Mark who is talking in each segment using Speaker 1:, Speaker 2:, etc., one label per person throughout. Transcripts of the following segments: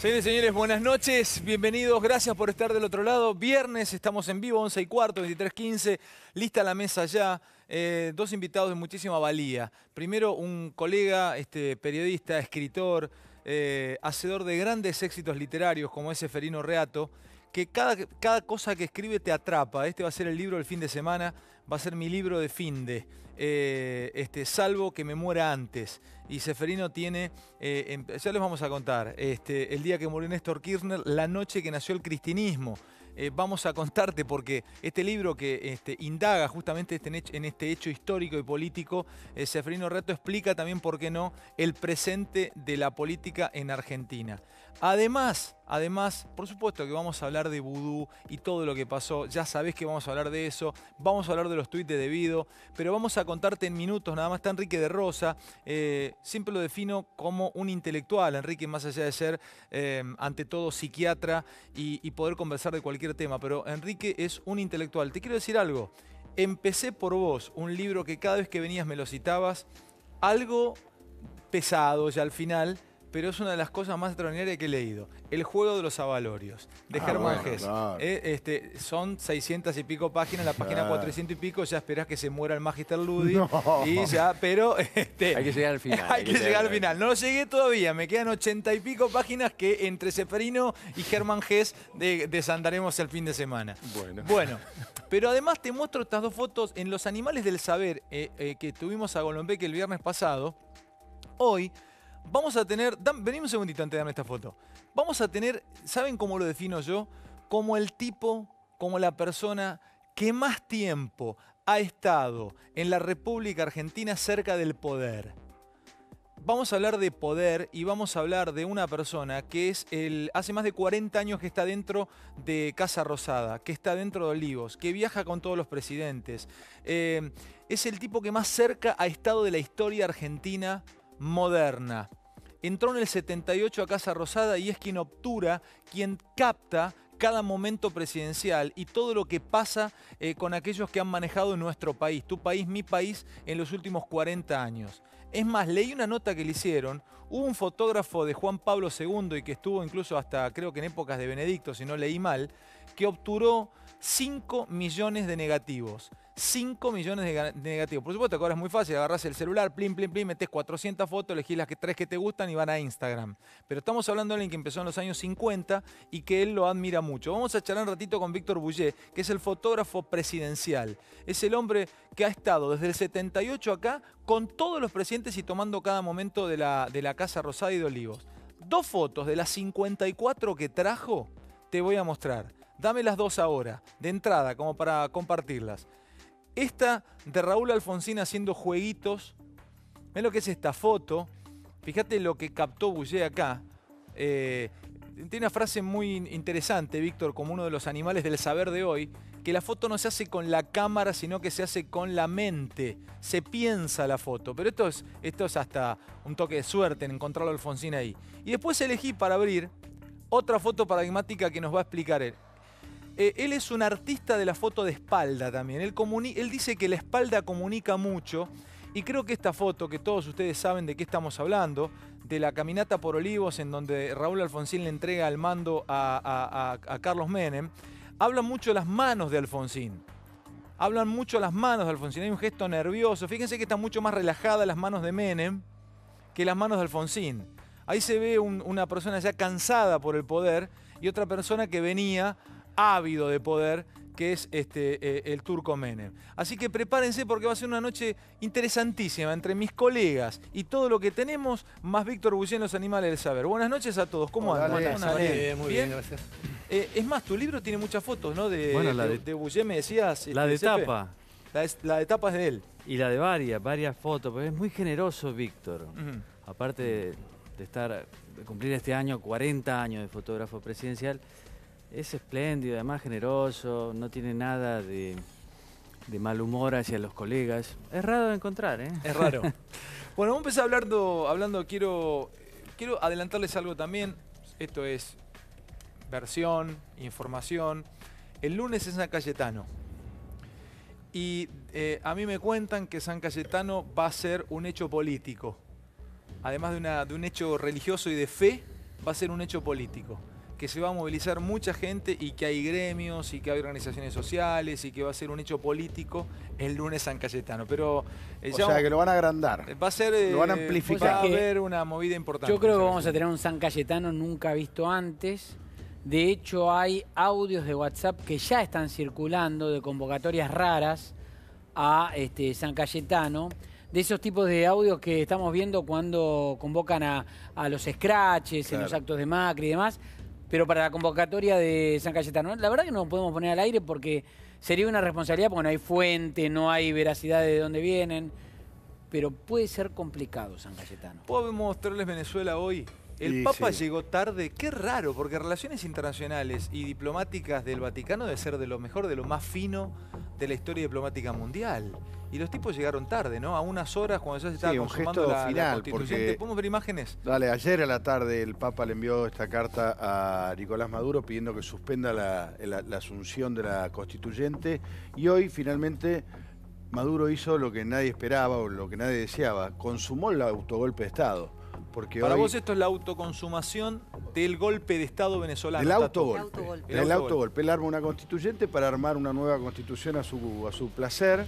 Speaker 1: Señores y señores, buenas noches, bienvenidos, gracias por estar del otro lado. Viernes, estamos en vivo, 11:15, 23:15, lista la mesa ya. Dos invitados de muchísima valía. Primero, un colega, periodista, escritor, hacedor de grandes éxitos literarios como es Seferino Reato, que cada cosa que escribe te atrapa. Este va a ser el libro del fin de semana, va a ser mi libro de finde. Salvo que me muera antes. Y Seferino tiene, ya les vamos a contar, el día que murió Néstor Kirchner, la noche que nació el cristianismo. Vamos a contarte porque este libro que indaga justamente en este hecho histórico y político, Seferino Reato explica también, por qué no, el presente de la política en Argentina. Además, por supuesto que vamos a hablar de vudú y todo lo que pasó. Ya sabés que vamos a hablar de eso. Vamos a hablar de los tuits de Debido. Pero vamos a contarte en minutos. Nada más está Enrique de Rosa. Siempre lo defino como un intelectual. Enrique, más allá de ser, ante todo, psiquiatra y poder conversar de cualquier tema. Pero Enrique es un intelectual. Te quiero decir algo. Empecé por vos, un libro que cada vez que venías me lo citabas. Algo pesado ya al final, pero es una de las cosas más extraordinarias que he leído. El juego de los avalorios, de Germán Hesse.
Speaker 2: Claro.
Speaker 1: Son 600 y pico páginas, la página 400 y pico, ya esperás que se muera el Magister Ludi. No. Y ya, pero
Speaker 2: hay que llegar al final.
Speaker 1: Hay que llegar al final. No llegué todavía, me quedan 80 y pico páginas que entre Seferino y Germán Hesse desandaremos el fin de semana. Bueno, pero además te muestro estas dos fotos en Los Animales del Saber que tuvimos a Golombek el viernes pasado. Hoy vamos a tener, vení un segundito antes de darme esta foto. Vamos a tener, ¿saben cómo lo defino yo? Como el tipo, como la persona que más tiempo ha estado en la República Argentina cerca del poder. Vamos a hablar de poder y vamos a hablar de una persona que es hace más de 40 años que está dentro de Casa Rosada, que está dentro de Olivos, que viaja con todos los presidentes. Es el tipo que más cerca ha estado de la historia argentina moderna. Entró en el 78 a Casa Rosada y es quien obtura, quien capta cada momento presidencial y todo lo que pasa con aquellos que han manejado nuestro país, tu país, mi país, en los últimos 40 años. Es más, leí una nota que le hicieron, hubo un fotógrafo de Juan Pablo II y que estuvo incluso hasta, creo que en épocas de Benedicto, si no leí mal, que obturó 5 millones de negativos. 5 millones de negativos. Por supuesto que ahora es muy fácil, agarrás el celular, plin, plin, plin, metés 400 fotos, elegís las 3 que te gustan y van a Instagram. Pero estamos hablando de alguien que empezó en los años 50 y que él lo admira mucho. Vamos a charlar un ratito con Víctor Bullé, que es el fotógrafo presidencial. Es el hombre que ha estado desde el 78 acá con todos los presidentes y tomando cada momento de la Casa Rosada y de Olivos. Dos fotos de las 54 que trajo te voy a mostrar. Dame las dos ahora, de entrada, como para compartirlas. Esta de Raúl Alfonsín haciendo jueguitos. ¿Ven lo que es esta foto? Fíjate lo que captó Bullé acá. Tiene una frase muy interesante, Víctor, como uno de los animales del saber de hoy, que la foto no se hace con la cámara, sino que se hace con la mente. Se piensa la foto. Pero esto es hasta un toque de suerte en encontrarlo a Alfonsín ahí. Y después elegí para abrir otra foto paradigmática que nos va a explicar él. Él es un artista de la foto de espalda también. Él dice que la espalda comunica mucho y creo que esta foto, que todos ustedes saben de qué estamos hablando, de la caminata por Olivos en donde Raúl Alfonsín le entrega el mando a Carlos Menem, habla mucho de las manos de Alfonsín. Hablan mucho las manos de Alfonsín. Hay un gesto nervioso. Fíjense que están mucho más relajadas las manos de Menem que las manos de Alfonsín. Ahí se ve una persona ya cansada por el poder y otra persona que venía ávido de poder, que es el turco Menem. Así que prepárense porque va a ser una noche interesantísima entre mis colegas y todo lo que tenemos, más Víctor Bullé en Los Animales del Saber. Buenas noches a todos. ¿Cómo andan?
Speaker 2: Muy bien, gracias.
Speaker 1: Es más, tu libro tiene muchas fotos, ¿no?
Speaker 3: Bueno,
Speaker 1: de Bullé me decías.
Speaker 3: La de tapa.
Speaker 1: La de tapa es de él.
Speaker 3: Y la de varias fotos, porque es muy generoso, Víctor. Aparte de cumplir este año 40 años de fotógrafo presidencial, es espléndido, además generoso, no tiene nada de mal humor hacia los colegas. Es raro de encontrar, ¿eh?
Speaker 1: Es raro. Bueno, vamos a empezar hablando quiero adelantarles algo también. Esto es versión, información. El lunes es San Cayetano. Y a mí me cuentan que San Cayetano va a ser un hecho político. Además de un hecho religioso y de fe, va a ser un hecho político, que se va a movilizar mucha gente y que hay gremios y que hay organizaciones sociales y que va a ser un hecho político el lunes San Cayetano. Pero
Speaker 4: o sea que lo van a agrandar.
Speaker 1: Va a ser,
Speaker 4: lo van a amplificar.
Speaker 1: Va a haber una movida importante.
Speaker 5: Yo creo que vamos a tener un San Cayetano nunca visto antes. De hecho, hay audios de WhatsApp que ya están circulando de convocatorias raras a San Cayetano. De esos tipos de audios que estamos viendo cuando convocan a los scratches, en los actos de Macri y demás, pero para la convocatoria de San Cayetano. La verdad que no lo podemos poner al aire porque sería una responsabilidad, porque no hay fuente, no hay veracidad de dónde vienen, pero puede ser complicado San Cayetano.
Speaker 1: ¿Puedo mostrarles Venezuela hoy? El Papa llegó tarde, qué raro, porque relaciones internacionales y diplomáticas del Vaticano debe ser de lo mejor, de lo más fino de la historia diplomática mundial. Y los tipos llegaron tarde, ¿no? A unas horas cuando ya se estaba consumando la constituyente. ¿Podemos ver imágenes?
Speaker 4: Dale, ayer a la tarde el Papa le envió esta carta a Nicolás Maduro pidiendo que suspenda la asunción de la constituyente, y hoy finalmente Maduro hizo lo que nadie esperaba o lo que nadie deseaba, consumó el autogolpe de Estado. Porque
Speaker 1: para vos esto es la autoconsumación del golpe de Estado venezolano.
Speaker 4: El autogolpe. Él arma una constituyente para armar una nueva constitución a su placer,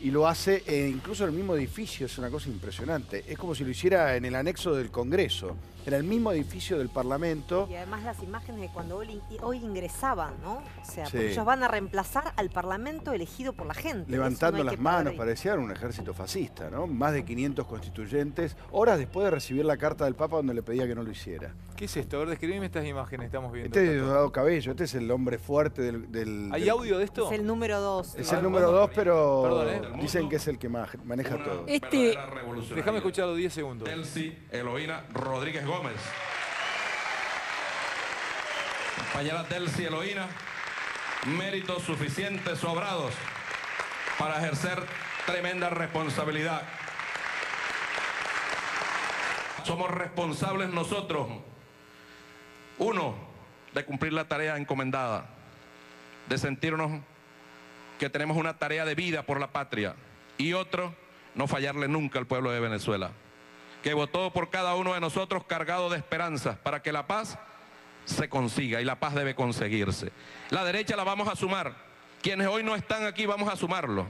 Speaker 4: y lo hace incluso en el mismo edificio. Es una cosa impresionante. Es como si lo hiciera en el anexo del Congreso, en el mismo edificio del Parlamento.
Speaker 6: Y además las imágenes de cuando hoy ingresaban, ¿no? O sea, porque ellos van a reemplazar al Parlamento elegido por la gente.
Speaker 4: Levantando las manos, parecía un ejército fascista, ¿no? Más de 500 constituyentes, horas después de recibir la carta del Papa donde le pedía que no lo hiciera.
Speaker 1: ¿Qué es esto? A ver, describime estas imágenes, estamos viendo.
Speaker 4: Este es Diosdado Cabello, este es el hombre fuerte del...
Speaker 1: ¿Hay audio de esto?
Speaker 6: Es el número 2.
Speaker 4: Es el número 2, pero dicen que es el que maneja todo.
Speaker 1: Déjame escucharlo 10 segundos.
Speaker 7: Delcy Eloína Rodríguez Gómez. Compañera Delcy Eloína, méritos suficientes, sobrados, para ejercer tremenda responsabilidad. Somos responsables nosotros, uno, de cumplir la tarea encomendada, de sentirnos que tenemos una tarea de vida por la patria, y otro, no fallarle nunca al pueblo de Venezuela, que votó por cada uno de nosotros cargado de esperanzas para que la paz se consiga, y la paz debe conseguirse. La derecha la vamos a sumar. Quienes hoy no están aquí vamos a sumarlo.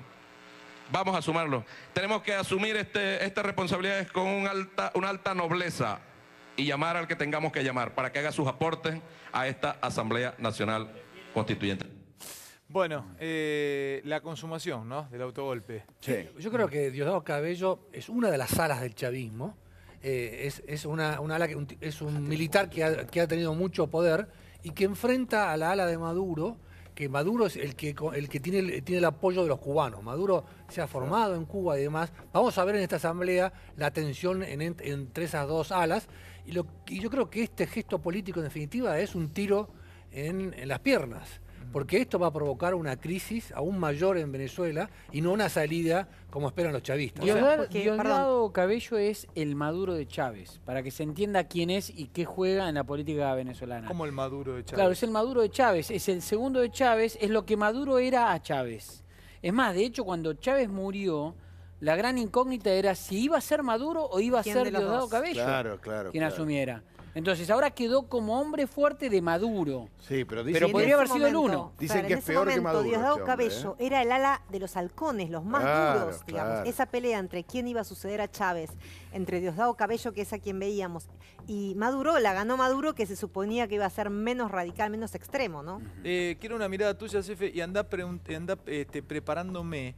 Speaker 7: Vamos a sumarlo. Tenemos que asumir estas responsabilidades con una alta nobleza y llamar al que tengamos que llamar para que haga sus aportes a esta Asamblea Nacional Constituyente.
Speaker 1: Bueno, la consumación, ¿no?, del autogolpe.
Speaker 2: Sí. Yo creo que Diosdado Cabello es una de las alas del chavismo. Es un militar que ha tenido mucho poder y que enfrenta a la ala de Maduro, que Maduro es el que tiene el apoyo de los cubanos. Maduro se ha formado en Cuba y demás. Vamos a ver en esta asamblea la tensión entre esas dos alas, y yo creo que este gesto político en definitiva es un tiro en las piernas, porque esto va a provocar una crisis aún mayor en Venezuela y no una salida como esperan los chavistas.
Speaker 5: Diosdado Cabello es el Maduro de Chávez, para que se entienda quién es y qué juega en la política venezolana.
Speaker 1: ¿Cómo el Maduro de Chávez?
Speaker 5: Claro, es el Maduro de Chávez, es el segundo de Chávez, es lo que Maduro era a Chávez. Es más, de hecho, cuando Chávez murió, la gran incógnita era si iba a ser Maduro o iba a ser Diosdado Cabello quien asumiera. Entonces ahora quedó como hombre fuerte de Maduro.
Speaker 4: Sí, pero
Speaker 5: podría haber sido el uno.
Speaker 4: Dicen que es peor que Maduro.
Speaker 6: Diosdado Cabello era el ala de los halcones, los más duros, digamos. Esa pelea entre quién iba a suceder a Chávez, entre Diosdado Cabello, que es a quien veíamos, y Maduro, la ganó Maduro, que se suponía que iba a ser menos radical, menos extremo, ¿no?
Speaker 1: Quiero una mirada tuya, Cefe, y anda preparándome,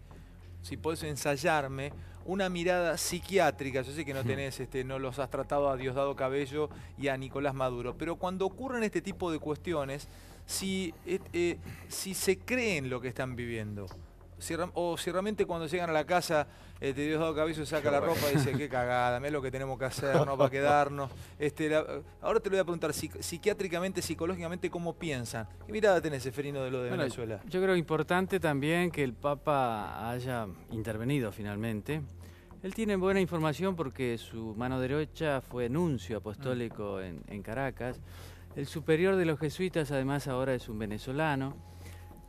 Speaker 1: si podés ensayarme, una mirada psiquiátrica. Yo sé que no tenés, no los has tratado a Diosdado Cabello y a Nicolás Maduro, pero cuando ocurren este tipo de cuestiones, si se creen lo que están viviendo, o si realmente cuando llegan a la casa de Diosdado Cabello saca la ropa y dice, qué cagada, mirá lo que tenemos que hacer, ¿no?, para quedarnos. Ahora te lo voy a preguntar, psiquiátricamente, psicológicamente, ¿cómo piensan? ¿Qué mirada tenés, Seferino, de lo de Venezuela?
Speaker 3: Yo creo importante también que el Papa haya intervenido finalmente. Él tiene buena información porque su mano derecha fue nuncio apostólico en Caracas. El superior de los jesuitas, además, ahora es un venezolano.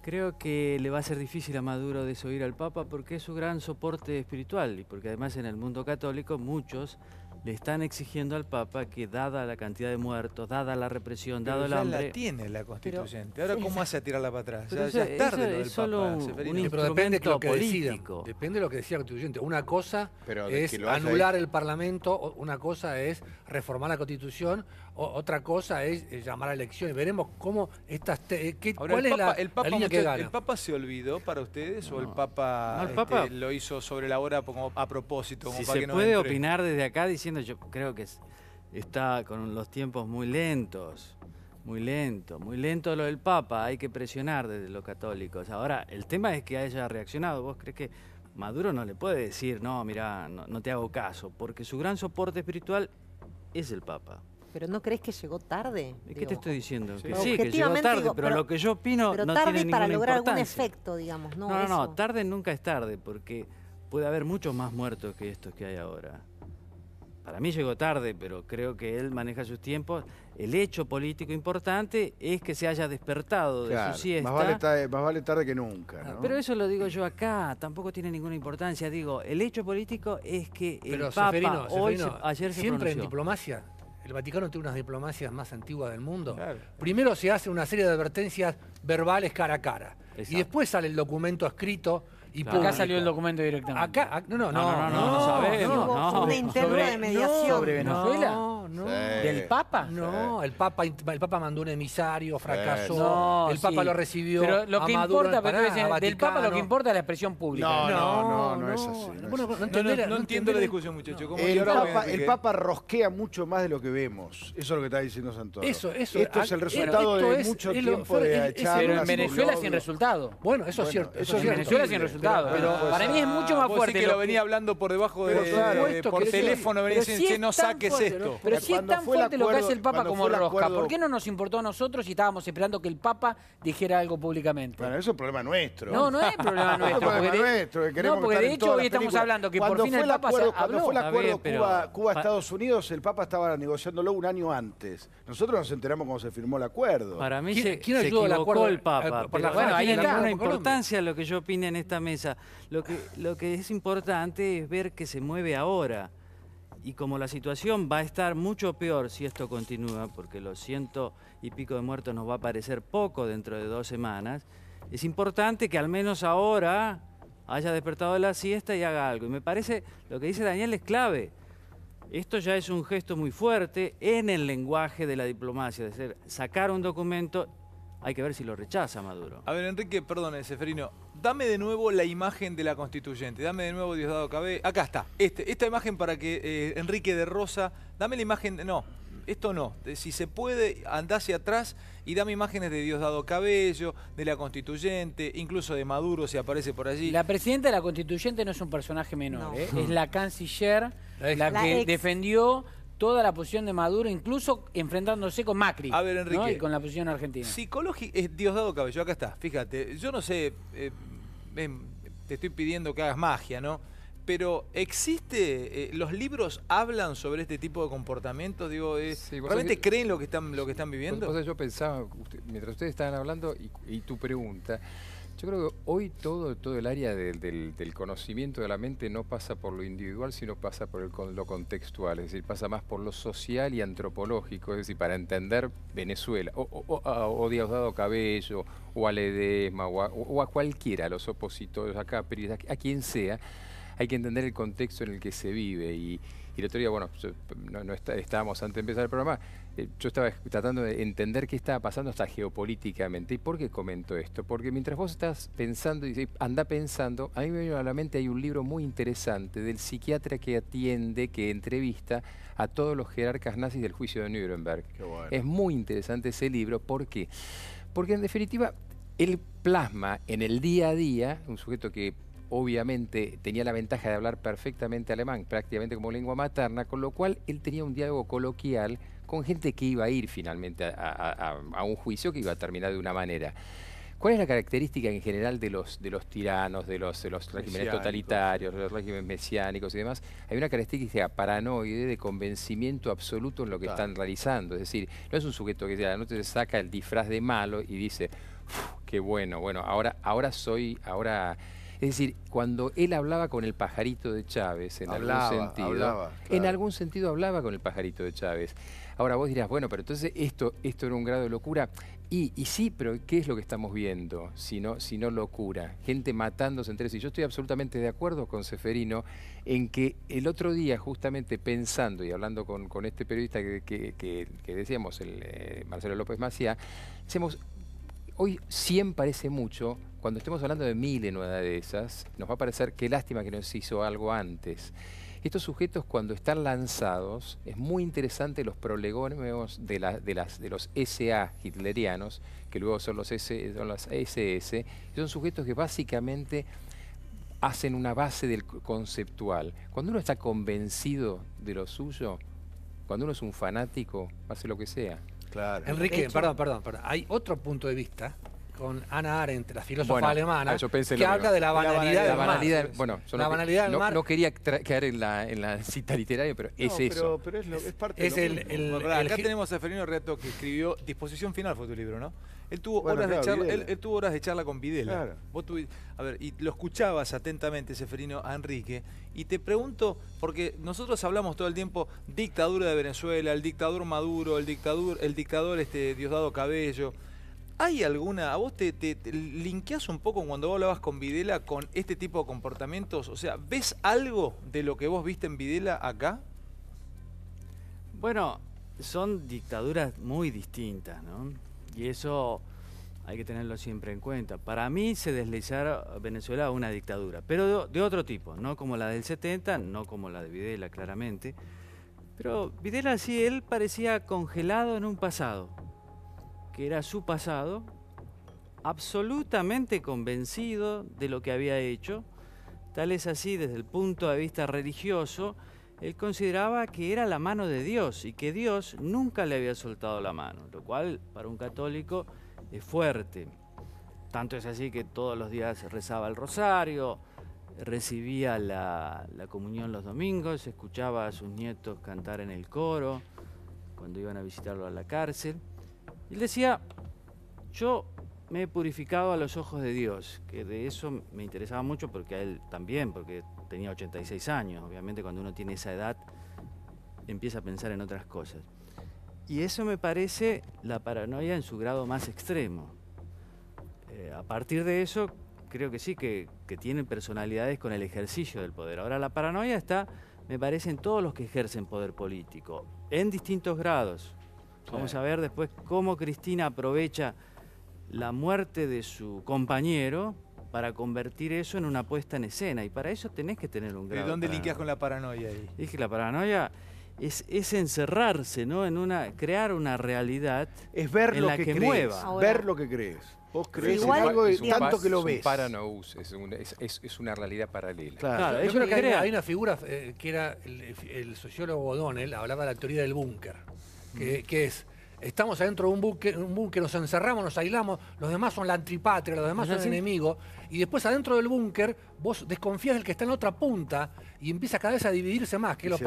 Speaker 3: Creo que le va a ser difícil a Maduro desoír al Papa porque es su gran soporte espiritual y porque además en el mundo católico muchos le están exigiendo al Papa que, dada la cantidad de muertos, dada la represión, dado el hambre...
Speaker 1: la tiene la constituyente. Ahora, ¿cómo hace a tirarla para atrás?
Speaker 3: Pero
Speaker 1: Ya es tarde lo del
Speaker 3: es solo
Speaker 1: Papa,
Speaker 3: un
Speaker 1: Seferino.
Speaker 2: Pero depende de lo que
Speaker 3: político.
Speaker 2: decidan. Depende de lo que decida la constituyente. Una cosa
Speaker 4: Pero
Speaker 2: es anular el Parlamento, una cosa es reformar la Constitución, otra cosa es llamar a elecciones. Veremos cómo estas...
Speaker 1: Ahora,
Speaker 2: ¿Cuál es la línea que gana?
Speaker 1: ¿El Papa se olvidó para ustedes o el Papa,
Speaker 3: No, el Papa
Speaker 1: lo hizo sobre la hora como a propósito? Como
Speaker 3: Si
Speaker 1: para
Speaker 3: se
Speaker 1: que no
Speaker 3: puede
Speaker 1: entre?
Speaker 3: opinar desde acá diciendo, yo creo que está con los tiempos muy lentos, muy lento lo del Papa, hay que presionar desde los católicos. Ahora, el tema es que haya reaccionado. ¿Vos crees que Maduro no le puede decir, no, mira, no te hago caso? Porque su gran soporte espiritual es el Papa.
Speaker 6: ¿Pero no crees que llegó tarde?
Speaker 3: ¿Qué te estoy diciendo?
Speaker 1: Sí.
Speaker 3: Que sí, que llegó
Speaker 6: Objetivamente
Speaker 3: tarde,
Speaker 6: digo,
Speaker 3: pero lo que yo opino
Speaker 6: pero
Speaker 3: no
Speaker 6: tarde
Speaker 3: tiene
Speaker 6: para
Speaker 3: ninguna
Speaker 6: lograr algún
Speaker 3: importancia.
Speaker 6: efecto, digamos, ¿no?
Speaker 3: No,
Speaker 6: Eso.
Speaker 3: tarde nunca es tarde, porque puede haber muchos más muertos que estos que hay ahora. Para mí llegó tarde, pero creo que él maneja sus tiempos. El hecho político importante es que se haya despertado de su siesta.
Speaker 4: Más vale tarde que nunca, ¿no?
Speaker 3: Pero eso lo digo yo acá, tampoco tiene ninguna importancia. Digo, el hecho político es que
Speaker 2: Pero
Speaker 3: el Papa
Speaker 2: Seferino,
Speaker 3: ayer se
Speaker 2: siempre en
Speaker 3: pronunció.
Speaker 2: diplomacia, el Vaticano tiene unas diplomacias más antiguas del mundo.
Speaker 1: Claro.
Speaker 2: Primero se hace una serie de advertencias verbales cara a cara.
Speaker 3: Exacto.
Speaker 2: Y después sale el documento escrito y
Speaker 3: Claro.
Speaker 2: público.
Speaker 5: Acá salió el documento directamente.
Speaker 2: Acá, no
Speaker 3: sabemos,
Speaker 6: Hubo
Speaker 3: no.
Speaker 6: una interna de mediación.
Speaker 5: ¿Sobre Venezuela?
Speaker 2: No.
Speaker 5: ¿Del Papa?
Speaker 2: No, el Papa mandó un emisario, fracasó.
Speaker 5: No,
Speaker 2: el Papa
Speaker 5: sí.
Speaker 2: lo recibió.
Speaker 5: Pero lo
Speaker 2: a
Speaker 5: que
Speaker 2: Maduro
Speaker 5: importa,
Speaker 2: en
Speaker 5: pero
Speaker 2: Pará,
Speaker 5: del Papa lo
Speaker 2: Vaticano.
Speaker 5: que importa es la expresión pública.
Speaker 4: No es así.
Speaker 2: Bueno,
Speaker 1: No entiendo la discusión, muchachos. ¿Cómo
Speaker 4: El
Speaker 1: lloraba
Speaker 4: Papa,
Speaker 1: Enrique?
Speaker 4: el Papa rosquea mucho más de lo que vemos. Eso es lo que está diciendo Santoro.
Speaker 2: Eso.
Speaker 4: Esto es el resultado
Speaker 2: esto
Speaker 4: de
Speaker 2: es-
Speaker 4: mucho
Speaker 2: es lo-
Speaker 4: tiempo
Speaker 2: fue-
Speaker 4: de
Speaker 2: es-
Speaker 4: charlas
Speaker 5: Pero en
Speaker 4: y
Speaker 5: Venezuela
Speaker 4: lobbies.
Speaker 5: sin resultado.
Speaker 2: Bueno, eso es cierto.
Speaker 4: eso
Speaker 2: Eso es
Speaker 4: es
Speaker 5: En Venezuela sin
Speaker 2: cierto.
Speaker 5: resultado.
Speaker 2: Pero
Speaker 5: Para mí es mucho más
Speaker 1: Vos
Speaker 5: fuerte.
Speaker 1: decís que lo venía hablando por debajo
Speaker 4: Pero
Speaker 1: de,
Speaker 4: claro.
Speaker 1: por teléfono, venía diciendo, che, no saques esto.
Speaker 5: Pero si es
Speaker 4: Cuando
Speaker 5: tan
Speaker 4: fue el
Speaker 5: fuerte lo que
Speaker 4: acuerdo-
Speaker 5: hace el Papa
Speaker 4: cuando
Speaker 5: como
Speaker 4: fue el
Speaker 5: rosca,
Speaker 4: acuerdo-
Speaker 5: ¿por qué no nos importó a nosotros y estábamos esperando que el Papa dijera algo públicamente?
Speaker 4: Bueno, eso es un problema nuestro.
Speaker 5: No, no es problema nuestro.
Speaker 4: Es un problema
Speaker 5: porque de-
Speaker 4: nuestro, que queremos
Speaker 5: no, porque
Speaker 4: estar
Speaker 5: de
Speaker 4: en
Speaker 5: hecho
Speaker 4: todas
Speaker 5: hoy
Speaker 4: las
Speaker 5: estamos
Speaker 4: películas.
Speaker 5: hablando que
Speaker 4: Cuando
Speaker 5: por fin
Speaker 4: fue
Speaker 5: el Papa
Speaker 4: acuerdo,
Speaker 5: se
Speaker 4: Cuando
Speaker 5: habló.
Speaker 4: fue el
Speaker 3: Está
Speaker 4: acuerdo
Speaker 3: bien, pero-
Speaker 4: Cuba-Estados Unidos, el Papa estaba negociándolo un año antes. Nosotros nos enteramos cuando se firmó el acuerdo.
Speaker 3: Para mí
Speaker 2: ¿Quién
Speaker 3: se
Speaker 2: ayudó al
Speaker 3: equivocó
Speaker 2: acuerdo?
Speaker 3: el Papa.
Speaker 2: Por la
Speaker 3: pero
Speaker 5: bueno,
Speaker 3: no
Speaker 5: ahí
Speaker 3: tiene
Speaker 5: está.
Speaker 3: ninguna
Speaker 2: Por Colombia.
Speaker 3: importancia lo que yo opine en esta mesa. Lo que es importante es ver que se mueve ahora. Y como la situación va a estar mucho peor si esto continúa, porque los 100 y pico de muertos nos va a parecer poco dentro de 2 semanas, es importante que al menos ahora haya despertado de la siesta y haga algo. Y me parece, lo que dice Daniel es clave. Esto ya es un gesto muy fuerte en el lenguaje de la diplomacia, es decir, sacar un documento, hay que ver si lo rechaza Maduro.
Speaker 1: A ver, Enrique, perdón, Seferino. Dame de nuevo la imagen de la constituyente. Dame de nuevo Diosdado Cabello. Acá está. Esta imagen para que Enrique de Rosa. Dame la imagen. No, esto no. Si se puede, andá hacia atrás y dame imágenes de Diosdado Cabello, de la constituyente, incluso de Maduro si aparece por allí.
Speaker 5: La presidenta de la constituyente no es un personaje menor,
Speaker 6: No.
Speaker 5: es la canciller, la
Speaker 6: La
Speaker 5: que
Speaker 6: ex.
Speaker 5: defendió toda la posición de Maduro, incluso enfrentándose con Macri.
Speaker 1: A ver, Enrique.
Speaker 5: ¿no? Y con la posición argentina.
Speaker 1: Psicológico, es Diosdado Cabello, acá está, fíjate, yo no sé, te estoy pidiendo que hagas magia, ¿no? Pero ¿existe, los libros hablan sobre este tipo de comportamientos? Digo,
Speaker 8: Sí, vos
Speaker 1: ¿realmente
Speaker 8: sabés que-
Speaker 1: creen lo que están viviendo?
Speaker 8: Entonces yo pensaba, mientras ustedes estaban hablando y tu pregunta, yo creo que hoy todo el área del conocimiento de la mente no pasa por lo individual, sino pasa por lo contextual, es decir, pasa más por lo social y antropológico, es decir, para entender Venezuela, o Diosdado Cabello, o a Ledesma, o a cualquiera, a los opositores, a Capri, a quien sea, hay que entender el contexto en el que se vive. Y el otro día, bueno, estábamos antes de empezar el programa, yo estaba tratando de entender qué estaba pasando hasta geopolíticamente. ¿Y por qué comento esto? Porque mientras vos estás pensando y anda pensando, a mí me vino a la mente, hay un libro muy interesante del psiquiatra que atiende, que entrevista a todos los jerarcas nazis del juicio de Nuremberg.
Speaker 4: Qué bueno.
Speaker 8: Es muy interesante ese libro. ¿Por qué? Porque en definitiva, él plasma en el día a día, un sujeto que obviamente tenía la ventaja de hablar perfectamente alemán, prácticamente como lengua materna, con lo cual él tenía un diálogo coloquial con gente que iba a ir finalmente a un juicio que iba a terminar de una manera. ¿Cuál es la característica en general de los tiranos, de los regímenes
Speaker 1: Mesiánicos.
Speaker 8: totalitarios, de los regímenes mesiánicos y demás? Hay una característica paranoide de convencimiento absoluto en lo que
Speaker 4: Claro.
Speaker 8: están realizando. Es decir, no es un sujeto que ya no te saca el disfraz de malo y dice, qué bueno, ahora decir, cuando él hablaba con el pajarito de Chávez, en algún sentido hablaba con el pajarito de Chávez. Ahora vos dirás, bueno, pero entonces esto era un grado de locura. Y sí, pero ¿qué es lo que estamos viendo si no locura? Gente matándose entre sí. Yo estoy absolutamente de acuerdo con Ceferino en que el otro día, justamente pensando y hablando con este periodista que decíamos, Marcelo López Maciá, decíamos, hoy 100 parece mucho, cuando estemos hablando de 1000 en una de esas, nos va a parecer qué lástima que no se hizo algo antes. Estos sujetos cuando están lanzados, es muy interesante los prolegómenos de los SA hitlerianos, que luego son los SS, y son sujetos que básicamente hacen una base del conceptual. Cuando uno está convencido de lo suyo, cuando uno es un fanático, hace lo que sea.
Speaker 2: Claro. Enrique, perdón. Hay otro punto de vista con Hannah Arendt, la filósofa alemana, que habla de la banalidad del mal.
Speaker 8: Bueno,
Speaker 2: la banalidad del mal.
Speaker 8: No quería caer en la cita literaria, pero es eso.
Speaker 4: Pero es parte
Speaker 1: de lo mismo. Acá tenemos a Ceferino Reato, que escribió Disposición Final, fue tu libro, ¿no? Él tuvo horas de charla con Videla.
Speaker 4: Claro.
Speaker 1: Vos y lo escuchabas atentamente, Ceferino, a Enrique, y te pregunto, porque nosotros hablamos todo el tiempo dictadura de Venezuela, el dictador Maduro, el dictador Diosdado Cabello. ¿Hay alguna, a vos te linkeás un poco cuando vos hablabas con Videla con este tipo de comportamientos? O sea, ¿ves algo de lo que vos viste en Videla acá?
Speaker 3: Bueno, son dictaduras muy distintas, ¿no? Y eso hay que tenerlo siempre en cuenta. Para mí se deslizar Venezuela a una dictadura, pero de otro tipo, no como la del 70, no como la de Videla, claramente. Pero Videla sí, él parecía congelado en un pasado, que era su pasado, absolutamente convencido de lo que había hecho. Tal es así, desde el punto de vista religioso, él consideraba que era la mano de Dios y que Dios nunca le había soltado la mano, lo cual para un católico es fuerte. Tanto es así que todos los días rezaba el rosario, recibía la comunión los domingos, escuchaba a sus nietos cantar en el coro cuando iban a visitarlo a la cárcel. Él decía, yo me he purificado a los ojos de Dios, que de eso me interesaba mucho porque a él también, porque tenía 86 años. Obviamente cuando uno tiene esa edad empieza a pensar en otras cosas. Y eso me parece la paranoia en su grado más extremo. A partir de eso creo que sí, que tienen personalidades con el ejercicio del poder. Ahora la paranoia está, me parece, en todos los que ejercen poder político, en distintos grados. Vamos a ver después cómo Cristina aprovecha la muerte de su compañero para convertir eso en una puesta en escena. Y para eso tenés que tener un grado.
Speaker 1: ¿De dónde linkeás con la paranoia ahí?
Speaker 3: Dije, la paranoia es encerrarse, ¿no? Crear una realidad
Speaker 4: es ver
Speaker 3: en
Speaker 4: lo
Speaker 3: la que
Speaker 4: crees,
Speaker 3: mueva.
Speaker 4: Ahora, ver lo que crees. Vos crees en algo tanto que lo ves.
Speaker 8: Es una realidad paralela.
Speaker 2: Claro, yo creo que hay una figura que era el sociólogo O'Donnell, hablaba de la teoría del búnker. Que es, estamos adentro de un búnker, nos encerramos, nos aislamos, los demás son la antipatria, los demás son el enemigo, y después adentro del búnker vos desconfías del que está en la otra punta y empieza cada vez a dividirse más. Que lo que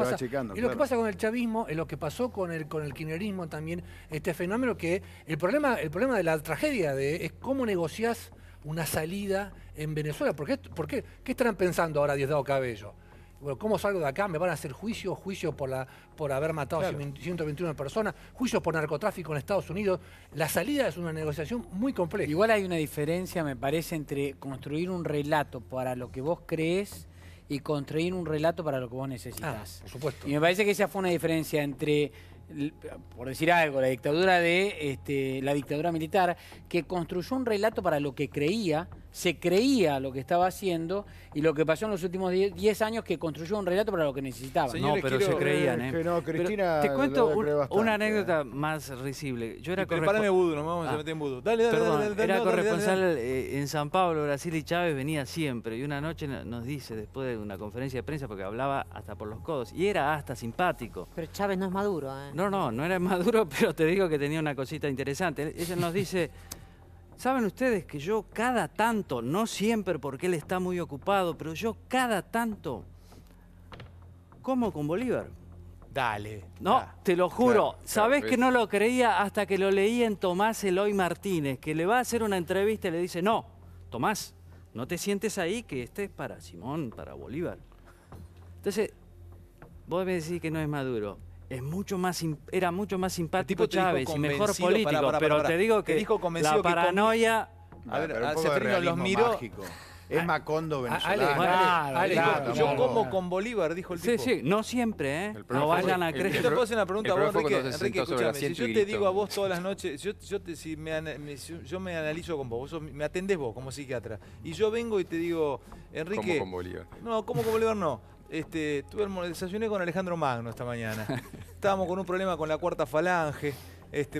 Speaker 2: pasa con el chavismo, es lo que pasó con el kirchnerismo también, este fenómeno que el problema de la tragedia es cómo negociás una salida en Venezuela. ¿Por qué? ¿Qué estarán pensando ahora Diosdado Cabello? Bueno, ¿cómo salgo de acá? ¿Me van a hacer juicio por haber matado 121 personas? ¿Juicio por narcotráfico en Estados Unidos? La salida es una negociación muy compleja.
Speaker 5: Igual hay una diferencia, me parece, entre construir un relato para lo que vos crees y construir un relato para lo que vos necesitas.
Speaker 2: Por supuesto.
Speaker 5: Y me parece que esa fue una diferencia entre, por decir algo, la dictadura la dictadura militar, que construyó un relato para lo que creía, se creía lo que estaba haciendo, y lo que pasó en los últimos 10 años, que construyó un relato para lo que necesitaba.
Speaker 3: Señores, no, pero se creían,
Speaker 4: que no, Cristina,
Speaker 3: te cuento una anécdota más risible. Yo era
Speaker 1: prepárame Vudú, nos vamos a meter en Vudú. Dale,
Speaker 3: era corresponsal en San Pablo, Brasil, y Chávez venía siempre. Y una noche nos dice, después de una conferencia de prensa, porque hablaba hasta por los codos, y era hasta simpático.
Speaker 6: Pero Chávez no es Maduro, ¿eh?
Speaker 3: No era Maduro, pero te digo que tenía una cosita interesante. Ella nos dice, ¿saben ustedes que yo cada tanto, no siempre porque él está muy ocupado, pero yo cada tanto como con Bolívar?
Speaker 1: Dale.
Speaker 3: No, te lo juro. Sabés que no lo creía hasta que lo leí en Tomás Eloy Martínez, que le va a hacer una entrevista y le dice, no, Tomás, No te sientes ahí que este es para Simón, para Bolívar. Entonces, vos me decís que no es Maduro. Es mucho más, era mucho más simpático Chávez y mejor político, pero te digo que la paranoia...
Speaker 4: A ver, a Seferino los miró... Mágico. Es Macondo venezolano.
Speaker 1: Yo como con Bolívar, dijo el tipo.
Speaker 3: Sí, no siempre, ¿eh? No vayan a creer.
Speaker 1: Yo te puedo hacer una pregunta a vos, Enrique, escúchame. Si yo te digo a vos todas las noches, yo me analizo con vos, me atendés vos como psiquiatra, y yo vengo y te digo, Enrique...
Speaker 8: ¿Cómo con Bolívar?
Speaker 1: No, ¿cómo con Bolívar no? Desayuné con Alejandro Magno esta mañana. Estábamos con un problema con la cuarta falange.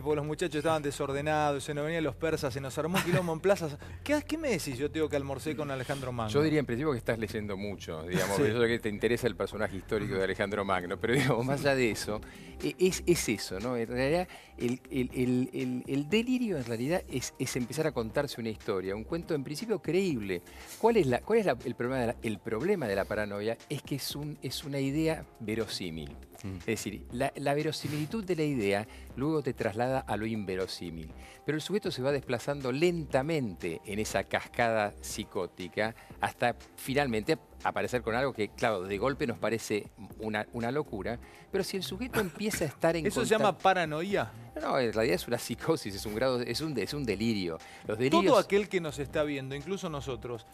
Speaker 1: Porque los muchachos estaban desordenados, se nos venían los persas, se nos armó un quilombo en plazas. ¿Qué me decís? Yo tengo que almorcé con Alejandro Magno.
Speaker 8: Yo diría en principio que estás leyendo mucho, digamos, eso que te interesa el personaje histórico de Alejandro Magno, pero digamos, más allá de eso, es eso, ¿no? En realidad, el delirio en realidad es empezar a contarse una historia, un cuento en principio creíble. ¿Cuál es el problema? El problema de la paranoia es que es una idea verosímil. Es decir, la verosimilitud de la idea luego te traslada a lo inverosímil. Pero el sujeto se va desplazando lentamente en esa cascada psicótica hasta finalmente aparecer con algo que, claro, de golpe nos parece una locura. Pero si el sujeto empieza a estar en
Speaker 1: ¿Eso se llama paranoia?
Speaker 8: No, en realidad es una psicosis, es un delirio. Los delirios...
Speaker 1: Todo aquel que nos está viendo, incluso nosotros,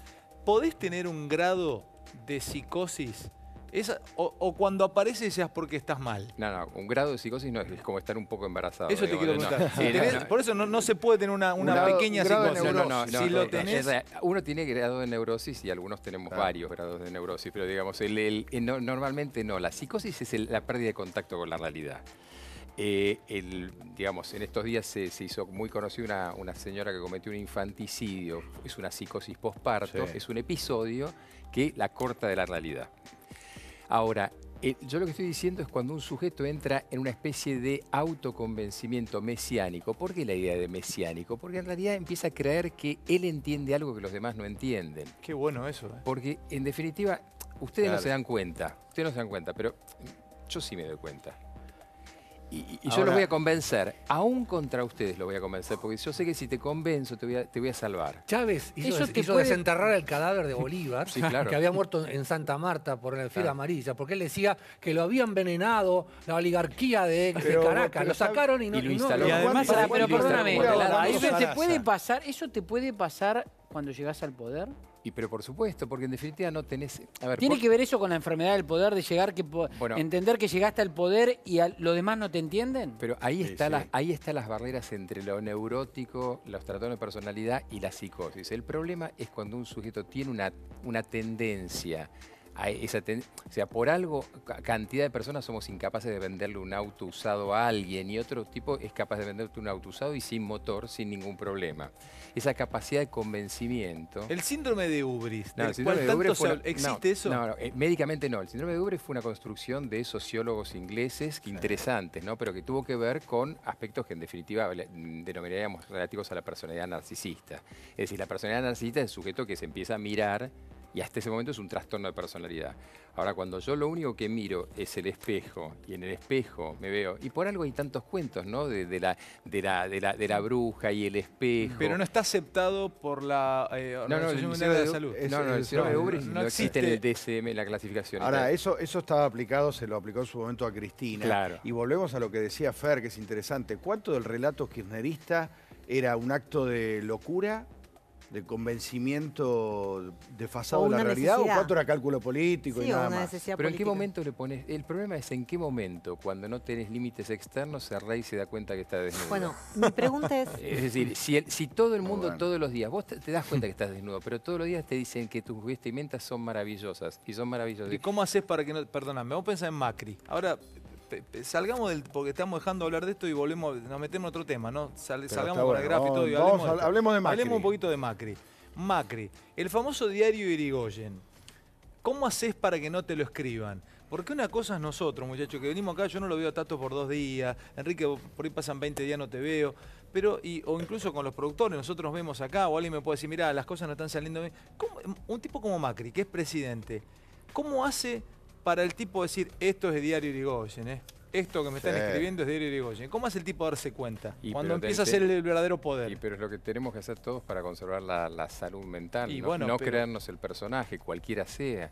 Speaker 1: ¿podés tener un grado de psicosis? O cuando aparece ya es porque estás mal.
Speaker 8: No, un grado de psicosis no es como estar un poco embarazado.
Speaker 1: Eso te quiero preguntar. Por eso no se puede tener una pequeña psicosis. Si lo tenés...
Speaker 8: Uno tiene grado de neurosis y algunos tenemos varios grados de neurosis, pero digamos, normalmente no. La psicosis es la pérdida de contacto con la realidad. Digamos, en estos días se hizo muy conocida una señora que cometió un infanticidio. Es una psicosis posparto, es un episodio que la corta de la realidad. Ahora, yo lo que estoy diciendo es cuando un sujeto entra en una especie de autoconvencimiento mesiánico. ¿Por qué la idea de mesiánico? Porque en realidad empieza a creer que él entiende algo que los demás no entienden.
Speaker 1: Qué bueno eso.
Speaker 8: Porque, en definitiva, ustedes no se dan cuenta. Ustedes no se dan cuenta, pero yo sí me doy cuenta. Y yo los voy a convencer, aún contra ustedes los voy a convencer, porque yo sé que si te convenzo te voy a salvar.
Speaker 2: Chávez hizo desenterrar el cadáver de Bolívar, que había muerto en Santa Marta por la fiebre amarilla, porque él decía que lo había envenenado la oligarquía de Caracas. Lo sacaron y lo
Speaker 8: instaló.
Speaker 5: Y además, pero perdóname, ¿eso te puede pasar cuando llegás al poder?
Speaker 8: Pero por supuesto, porque en definitiva no tenés...
Speaker 5: ¿Tiene que ver eso con la enfermedad del poder, de llegar entender que llegaste al poder y los demás no te entienden?
Speaker 8: Pero ahí están las barreras entre lo neurótico, los trastornos de personalidad y la psicosis. El problema es cuando un sujeto tiene una tendencia a o sea, por algo, cantidad de personas somos incapaces de venderle un auto usado a alguien y otro tipo es capaz de venderte un auto usado y sin motor, sin ningún problema. Esa capacidad de convencimiento...
Speaker 1: El síndrome de Ubris.
Speaker 8: No, el síndrome de Ubris
Speaker 1: ¿existe eso?
Speaker 8: No, médicamente no. El síndrome de Ubris fue una construcción de sociólogos ingleses interesantes, ¿no? Pero que tuvo que ver con aspectos que en definitiva denominaríamos relativos a la personalidad narcisista. Es decir, la personalidad narcisista es el sujeto que se empieza a mirar y hasta ese momento es un trastorno de personalidad. Ahora, cuando yo lo único que miro es el espejo, y en el espejo me veo... Y por algo hay tantos cuentos, ¿no? De la bruja y el espejo.
Speaker 1: Pero no está aceptado por la Organización Mundial de la Salud.
Speaker 8: El síndrome de Ubris no existe en el DSM, en la clasificación.
Speaker 4: Ahora, eso estaba aplicado, se lo aplicó en su momento a Cristina.
Speaker 8: Claro.
Speaker 4: Y volvemos a lo que decía Fer, que es interesante. ¿Cuánto del relato kirchnerista era un acto de locura, de convencimiento desfasado de la realidad, o cuánto era cálculo político y nada más?
Speaker 8: Pero ¿en qué momento le pones? El problema es en qué momento, cuando no tenés límites externos, el rey se da cuenta que está desnudo.
Speaker 6: Bueno, mi pregunta es...
Speaker 8: Es decir, si todo el mundo todos los días, vos te das cuenta que estás desnudo, pero todos los días te dicen que tus vestimentas son maravillosas, y son maravillosas.
Speaker 1: ¿Y cómo haces para que no...? Perdóname, vos pensás en Macri. Ahora... Salgamos porque estamos dejando de hablar de esto y nos metemos en otro tema, ¿no? Salgamos con el gráfico y
Speaker 4: hablemos de Macri.
Speaker 1: Hablemos un poquito de Macri. Macri, el famoso diario Irigoyen. ¿Cómo haces para que no te lo escriban? Porque una cosa es nosotros, muchachos, que venimos acá, yo no lo veo a Tato por 2 días, Enrique, por ahí pasan 20 días, no te veo, o incluso con los productores, nosotros nos vemos acá, o alguien me puede decir, mirá, las cosas no están saliendo bien. Un tipo como Macri, que es presidente, ¿cómo hace para el tipo decir, esto es de diario Irigoyen, esto que me están escribiendo es diario Irigoyen. ¿Cómo hace el tipo a darse cuenta? Cuando
Speaker 8: pero
Speaker 1: empieza a ser el verdadero poder.
Speaker 8: Pero es lo que tenemos que hacer todos para conservar la salud mental.
Speaker 1: Y
Speaker 8: no
Speaker 1: bueno,
Speaker 8: no creernos el personaje, cualquiera sea.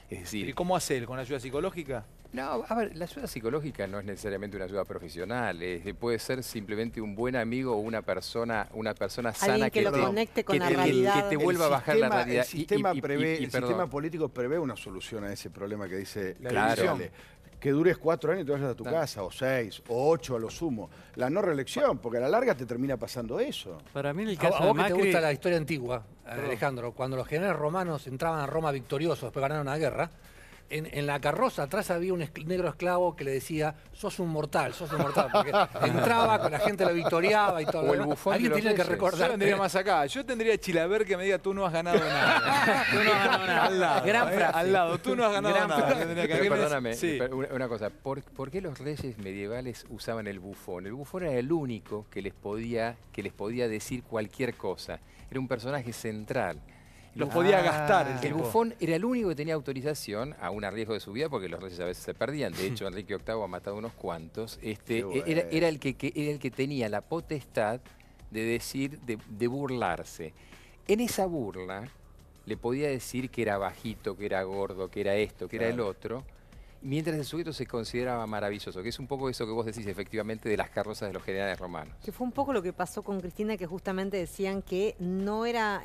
Speaker 8: Es decir,
Speaker 1: ¿y cómo hace él? ¿Con ayuda psicológica?
Speaker 8: No, a ver, la ayuda psicológica no es necesariamente una ayuda profesional. Puede ser simplemente un buen amigo o una persona sana
Speaker 6: que lo conecte con la realidad.
Speaker 8: Que te vuelva a bajar la realidad.
Speaker 4: El sistema político prevé una solución a ese problema que dice la
Speaker 8: Claro.
Speaker 4: Que dures 4 años y te vayas a tu casa, o 6, o 8 a lo sumo. La no reelección, porque a la larga te termina pasando eso.
Speaker 3: Para mí en el caso
Speaker 2: ¿A
Speaker 3: de
Speaker 2: vos que te
Speaker 3: Macri...
Speaker 2: gusta la historia antigua, Alejandro? Cuando los generales romanos entraban a Roma victoriosos, después ganaron una guerra, en la carroza atrás había un negro esclavo que le decía, sos un mortal, porque entraba, con la gente lo victoriaba y todo.
Speaker 8: O el bufón
Speaker 2: Alguien
Speaker 8: de los
Speaker 2: tiene que
Speaker 8: reyes.
Speaker 2: recordar.
Speaker 1: Yo tendría más acá. Yo tendría Chilaver que me diga, tú no has ganado nada.
Speaker 5: Tú no has ganado nada.
Speaker 1: Al lado,
Speaker 5: Gran frase.
Speaker 1: al lado, tú no has ganado
Speaker 5: Gran
Speaker 1: nada.
Speaker 5: frase.
Speaker 1: Tendría que-
Speaker 8: Pero perdóname,
Speaker 1: Sí.
Speaker 8: una cosa. ¿Por qué los reyes medievales usaban el bufón? El bufón era el único que les podía decir cualquier cosa. Era un personaje central.
Speaker 1: Los podía gastar el
Speaker 8: El
Speaker 1: tipo.
Speaker 8: bufón era el único que tenía autorización, aún a riesgo de su vida, porque los reyes a veces se perdían. De hecho, Enrique VIII ha matado unos cuantos.
Speaker 4: bueno.
Speaker 8: Era el que tenía la potestad de decir, de burlarse. En esa burla le podía decir que era bajito, que era gordo, que era esto, que era el otro, mientras el sujeto se consideraba maravilloso, que es un poco eso que vos decís efectivamente de las carrozas de los generales romanos.
Speaker 6: Que fue un poco lo que pasó con Cristina, que justamente decían que no era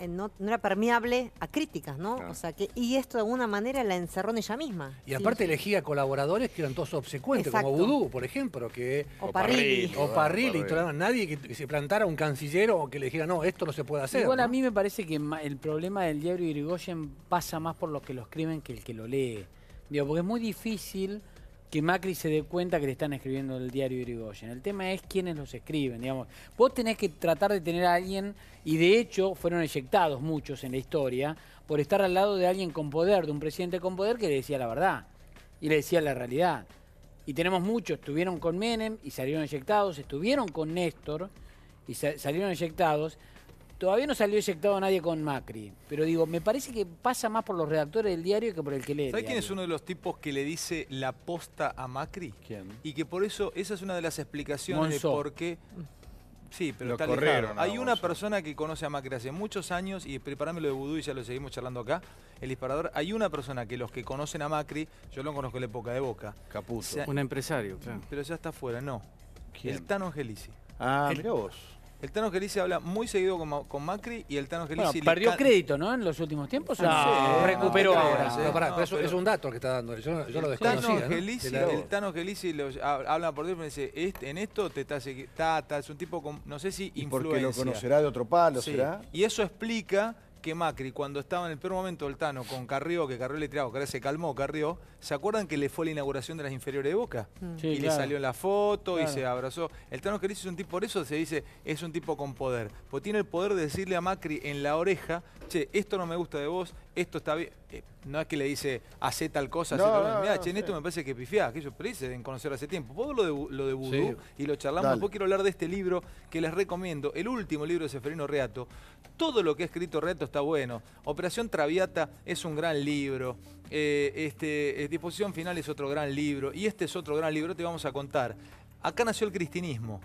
Speaker 6: permeable a críticas, ¿no?
Speaker 8: Claro.
Speaker 6: O sea, y esto de alguna manera la encerró en ella misma.
Speaker 2: Y aparte elegía colaboradores que eran todos obsecuentes,
Speaker 6: Exacto.
Speaker 2: como Vudú, por ejemplo, que
Speaker 6: O Parrilli.
Speaker 2: o Parrilli, y todo, nadie que se plantara un canciller o que le dijera, no, esto no se puede hacer.
Speaker 5: Igual
Speaker 2: ¿no?
Speaker 5: a mí me parece que el problema del diario Irigoyen pasa más por los que lo escriben que el que lo lee. Digo, porque es muy difícil que Macri se dé cuenta que le están escribiendo el diario Irigoyen. El tema es quiénes los escriben, digamos. Vos tenés que tratar de tener a alguien, y de hecho fueron eyectados muchos en la historia, por estar al lado de alguien con poder, de un presidente con poder que le decía la verdad y le decía la realidad. Y tenemos muchos, estuvieron con Menem y salieron eyectados, estuvieron con Néstor y salieron eyectados. Todavía no salió eyectado nadie con Macri, pero digo, me parece que pasa más por los redactores del diario que por el que lee.
Speaker 1: ¿Sabés quién es uno de los tipos que le dice la posta a Macri?
Speaker 4: ¿Quién?
Speaker 1: Y que por eso, esa es una de las explicaciones
Speaker 5: Monzó.
Speaker 1: de por qué... Sí, pero
Speaker 4: Lo
Speaker 1: está
Speaker 4: corrieron
Speaker 1: alejado.
Speaker 4: a
Speaker 1: Hay una
Speaker 4: Monzó.
Speaker 1: persona que conoce a Macri hace muchos años, y preparame lo de Vudú y ya lo seguimos charlando acá, el disparador. Hay una persona que los que conocen a Macri, yo lo conozco en la época de Boca,
Speaker 4: Caputo.
Speaker 3: Un empresario, claro.
Speaker 1: pero ya está afuera, no.
Speaker 4: ¿Quién?
Speaker 1: El Tano Angelici.
Speaker 4: Mirá vos.
Speaker 1: El Tano Angelici habla muy seguido con Macri, y el Tano Angelici...
Speaker 5: Bueno, perdió crédito, ¿no? En los últimos tiempos.
Speaker 1: No,
Speaker 5: recuperó
Speaker 1: no,
Speaker 5: ahora.
Speaker 1: no,
Speaker 2: No, pará,
Speaker 1: no,
Speaker 2: pero eso
Speaker 1: pero-
Speaker 2: es un dato que está dando. Yo lo
Speaker 1: El Tano
Speaker 2: desconocía. ¿no?
Speaker 1: Angelici,
Speaker 2: De la-
Speaker 1: el Tano Angelici habla por Dios, me dice, en esto te está es un tipo con, no sé si
Speaker 4: Y
Speaker 1: influencia.
Speaker 4: porque lo conocerá de otro palo,
Speaker 1: Sí.
Speaker 4: ¿será?
Speaker 1: Y eso explica que Macri, cuando estaba en el peor momento del Tano con Carrió, que Carrió le tiraba, que ahora se calmó Carrió, ¿se acuerdan que le fue la inauguración de las inferiores de Boca?
Speaker 5: Sí,
Speaker 1: Y le
Speaker 5: claro.
Speaker 1: salió en la foto
Speaker 5: Claro.
Speaker 1: y se abrazó. El Tano Angelici es un tipo, por eso se dice, es un tipo con poder. Porque tiene el poder de decirle a Macri en la oreja, che, esto no me gusta de vos, esto está bien. No es que le dice, hacé tal cosa,
Speaker 4: No,
Speaker 1: hacé tal
Speaker 4: no,
Speaker 1: cosa. Mirá,
Speaker 4: no,
Speaker 1: che, en
Speaker 4: sí.
Speaker 1: esto me parece que pifiá, aquello, pero se deben conocer hace tiempo. Vos lo de Vudú
Speaker 2: Sí.
Speaker 1: y lo charlamos.
Speaker 4: Dale.
Speaker 1: Después quiero hablar de este libro que les recomiendo, el último libro de Seferino Reato. Todo lo que ha escrito Reato está bueno. Operación Traviata es un gran libro. Disposición Final es otro gran libro. Y este es otro gran libro, te vamos a contar. Acá nació el cristinismo.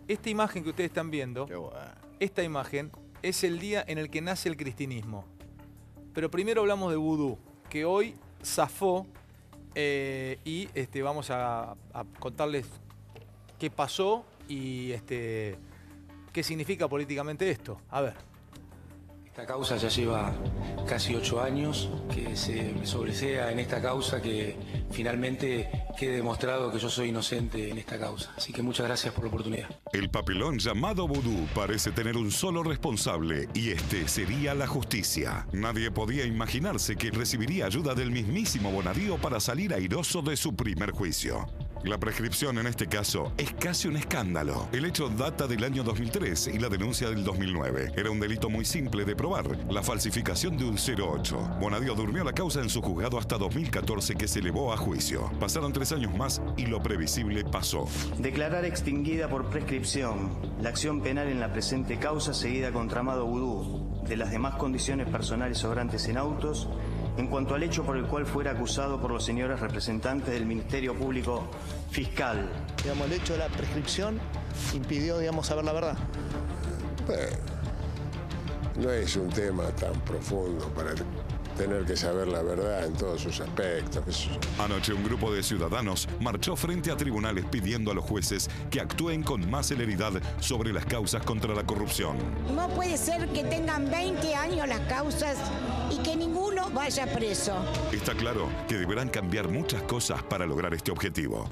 Speaker 1: Esta imagen que ustedes están viendo,
Speaker 4: Qué bueno.
Speaker 1: esta imagen es el día en el que nace el cristinismo. Pero primero hablamos de Vudú, que hoy zafó, y vamos a contarles qué pasó y qué significa políticamente esto. A ver.
Speaker 9: Esta causa ya lleva casi 8 años que se me sobresea en esta causa, que finalmente quede demostrado que yo soy inocente en esta causa. Así que muchas gracias por la oportunidad.
Speaker 10: El papelón llamado Vudú parece tener un solo responsable, y este sería la justicia. Nadie podía imaginarse que recibiría ayuda del mismísimo Bonadío para salir airoso de su primer juicio. La prescripción en este caso es casi un escándalo. El hecho data del año 2003 y la denuncia del 2009. Era un delito muy simple de probar, la falsificación de un 08. Bonadío durmió la causa en su juzgado hasta 2014, que se elevó a juicio. Pasaron 3 años más y lo previsible pasó.
Speaker 11: Declarar extinguida por prescripción la acción penal en la presente causa seguida contra Amado Vudú, de las demás condiciones personales sobrantes en autos en cuanto al hecho por el cual fuera acusado por los señores representantes del Ministerio Público Fiscal.
Speaker 12: Digamos, el hecho de la prescripción impidió, digamos, saber la verdad.
Speaker 13: No es un tema tan profundo para tener que saber la verdad en todos sus aspectos.
Speaker 10: Anoche un grupo de ciudadanos marchó frente a tribunales pidiendo a los jueces que actúen con más celeridad sobre las causas contra la corrupción.
Speaker 14: No puede ser que tengan 20 años las causas y que ninguno vaya preso.
Speaker 10: Está claro que deberán cambiar muchas cosas para lograr este objetivo.